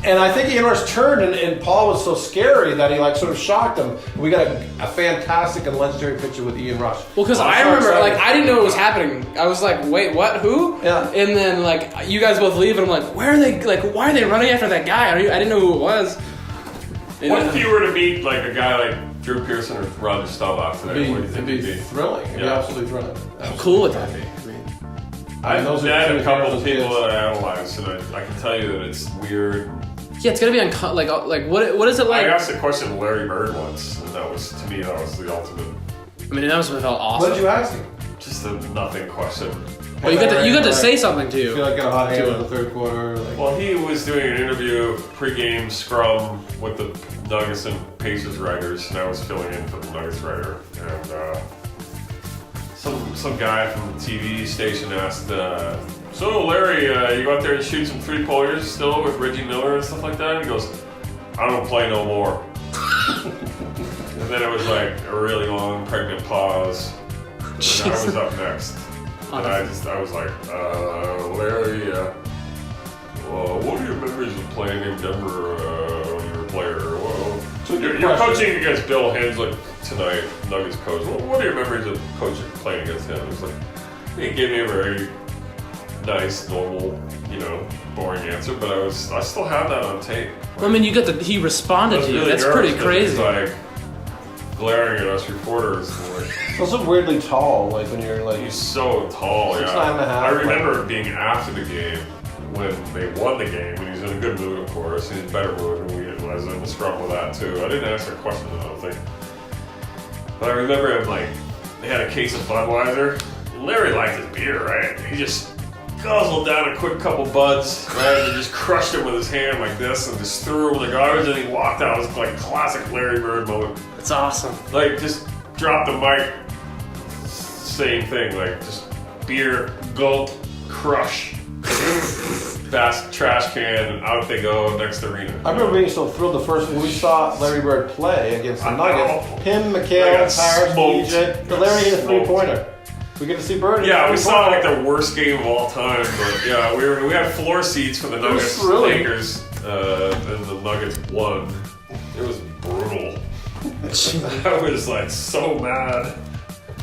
And I think Ian Rush turned, and Paul was so scary that he sort of shocked him. We got a fantastic and legendary picture with Ian Rush. Well, because I remember, I didn't know what was happening. I was like, wait, what? Who? Yeah. And then, you guys both leave, and I'm like, where are they? Why are they running after that guy? I didn't know who it was. What if you were to meet a guy like Drew Pearson or Roger Staubach today? It'd be thrilling. It'd be absolutely thrilling. How cool would that be? I've met a couple of people that I analyzed, and I can tell you that it's weird. Yeah, it's gonna be what is it like? I asked a question of Larry Bird once, and that was the ultimate. I mean, that must have felt awesome. What did you ask him? Just a nothing question. Well, you got to say something to you. Feel like got a hot hand in the third quarter. Well, he was doing an interview pre-game scrum with the Nuggets and Pacers writers, and I was filling in for the Nuggets writer, and some guy from the TV station asked, so Larry, you go out there and shoot some three-pointers still with Reggie Miller and stuff like that? And he goes, I don't play no more. And then it was a really long, pregnant pause. And I was up next. And I was like, Larry, well, what are your memories of playing in Denver when you were a player? Well, so you're coaching against Bill Hensley tonight, Nuggets coach. Well, what are your memories of playing against him? It was like, he gave me a very nice, normal, boring answer, but I still have that on tape. Well, I mean, he responded to you. Really That's pretty crazy. He's like glaring at us reporters. It's also weirdly tall, like when you're like. He's so tall, 6'9" yeah. and a half, I remember being after the game when they won the game, and he's in a good mood, of course. He's in a better mood, and I was in the scrum with that too. I didn't ask a question, I don't think. But I remember him they had a case of Budweiser. Larry liked his beer, right? He just guzzled down a quick couple buds, right? And just crushed him with his hand like this, and just threw him in the garbage, and he walked out. It was like classic Larry Bird moment. That's awesome. Just dropped the mic. Same thing, just beer, gulp, crush, fast trash can, out they go, next arena. I remember being so thrilled the first when we saw Larry Bird play against the Nuggets. Him, McHale, Harris, DJ. The Larry hit a 3-pointer. We get to see Bird. Yeah, we saw the worst game of all time. But yeah, we had floor seats for the Nuggets Lakers, and the Nuggets won. It was brutal. I was so mad.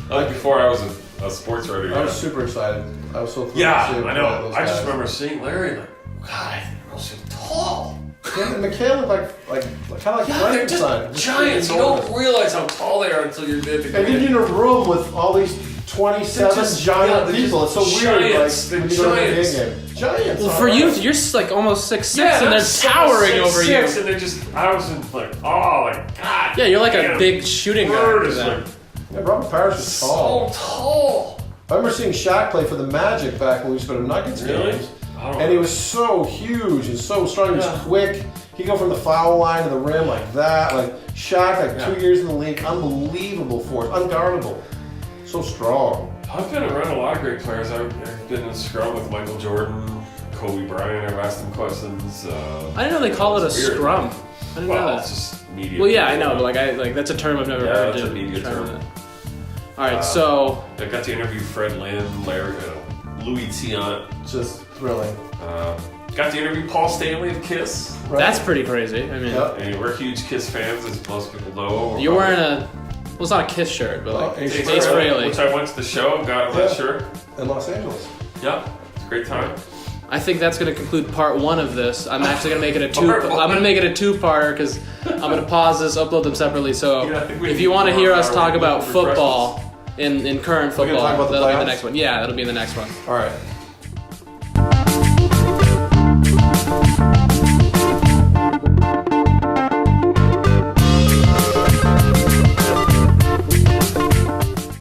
Before I was a sports writer. I was super excited. I was so thrilled. Yeah, to see I know. those I just guys. remember seeing Larry God, they're so tall. Him and McHale look like kind of like They're just giants. You don't realize how tall they are until you're there. And then you're in a room with all these 27 giant people. It's so weird. Giants. When you go to the game. Giants. Well, for you, you're almost 6'6", and they're towering over you. And they're I was in God. Yeah, you're like a big shooting guard to them. Yeah, Robert Parrish is tall. So tall. I remember seeing Shaq play for the Magic back when we used to go to Nuggets games. And he was so huge and so strong. He was quick. He'd go from the foul line to the rim like that. Shaq, 2 years in the league, unbelievable force, unguardable. So strong. I've been around a lot of great players. I've been in scrum with Michael Jordan, Kobe Bryant. I've asked him questions. I didn't know they call it a scrum. I didn't know that. It's just media. Well, yeah, I know, but that's a term I've never heard. That's a media term. All right, so I got to interview Fred Lynn, Larry, Louis Tiant. Just thrilling. Got to interview Paul Stanley of Kiss. Right. That's pretty crazy. I mean, and we're huge Kiss fans, as most people know. You're wearing it's not a Kiss shirt, but Ace Frehley. Which I went to the show and got that shirt. In Los Angeles. Yeah, it's a great time. I think that's going to conclude part 1 of this. I'm actually going to make it a I'm going to make it a 2-parter because I'm going to pause this, upload them separately. So if you want to hear us talk about football in current football, that'll be the next one. Yeah, that'll be the next one. All right.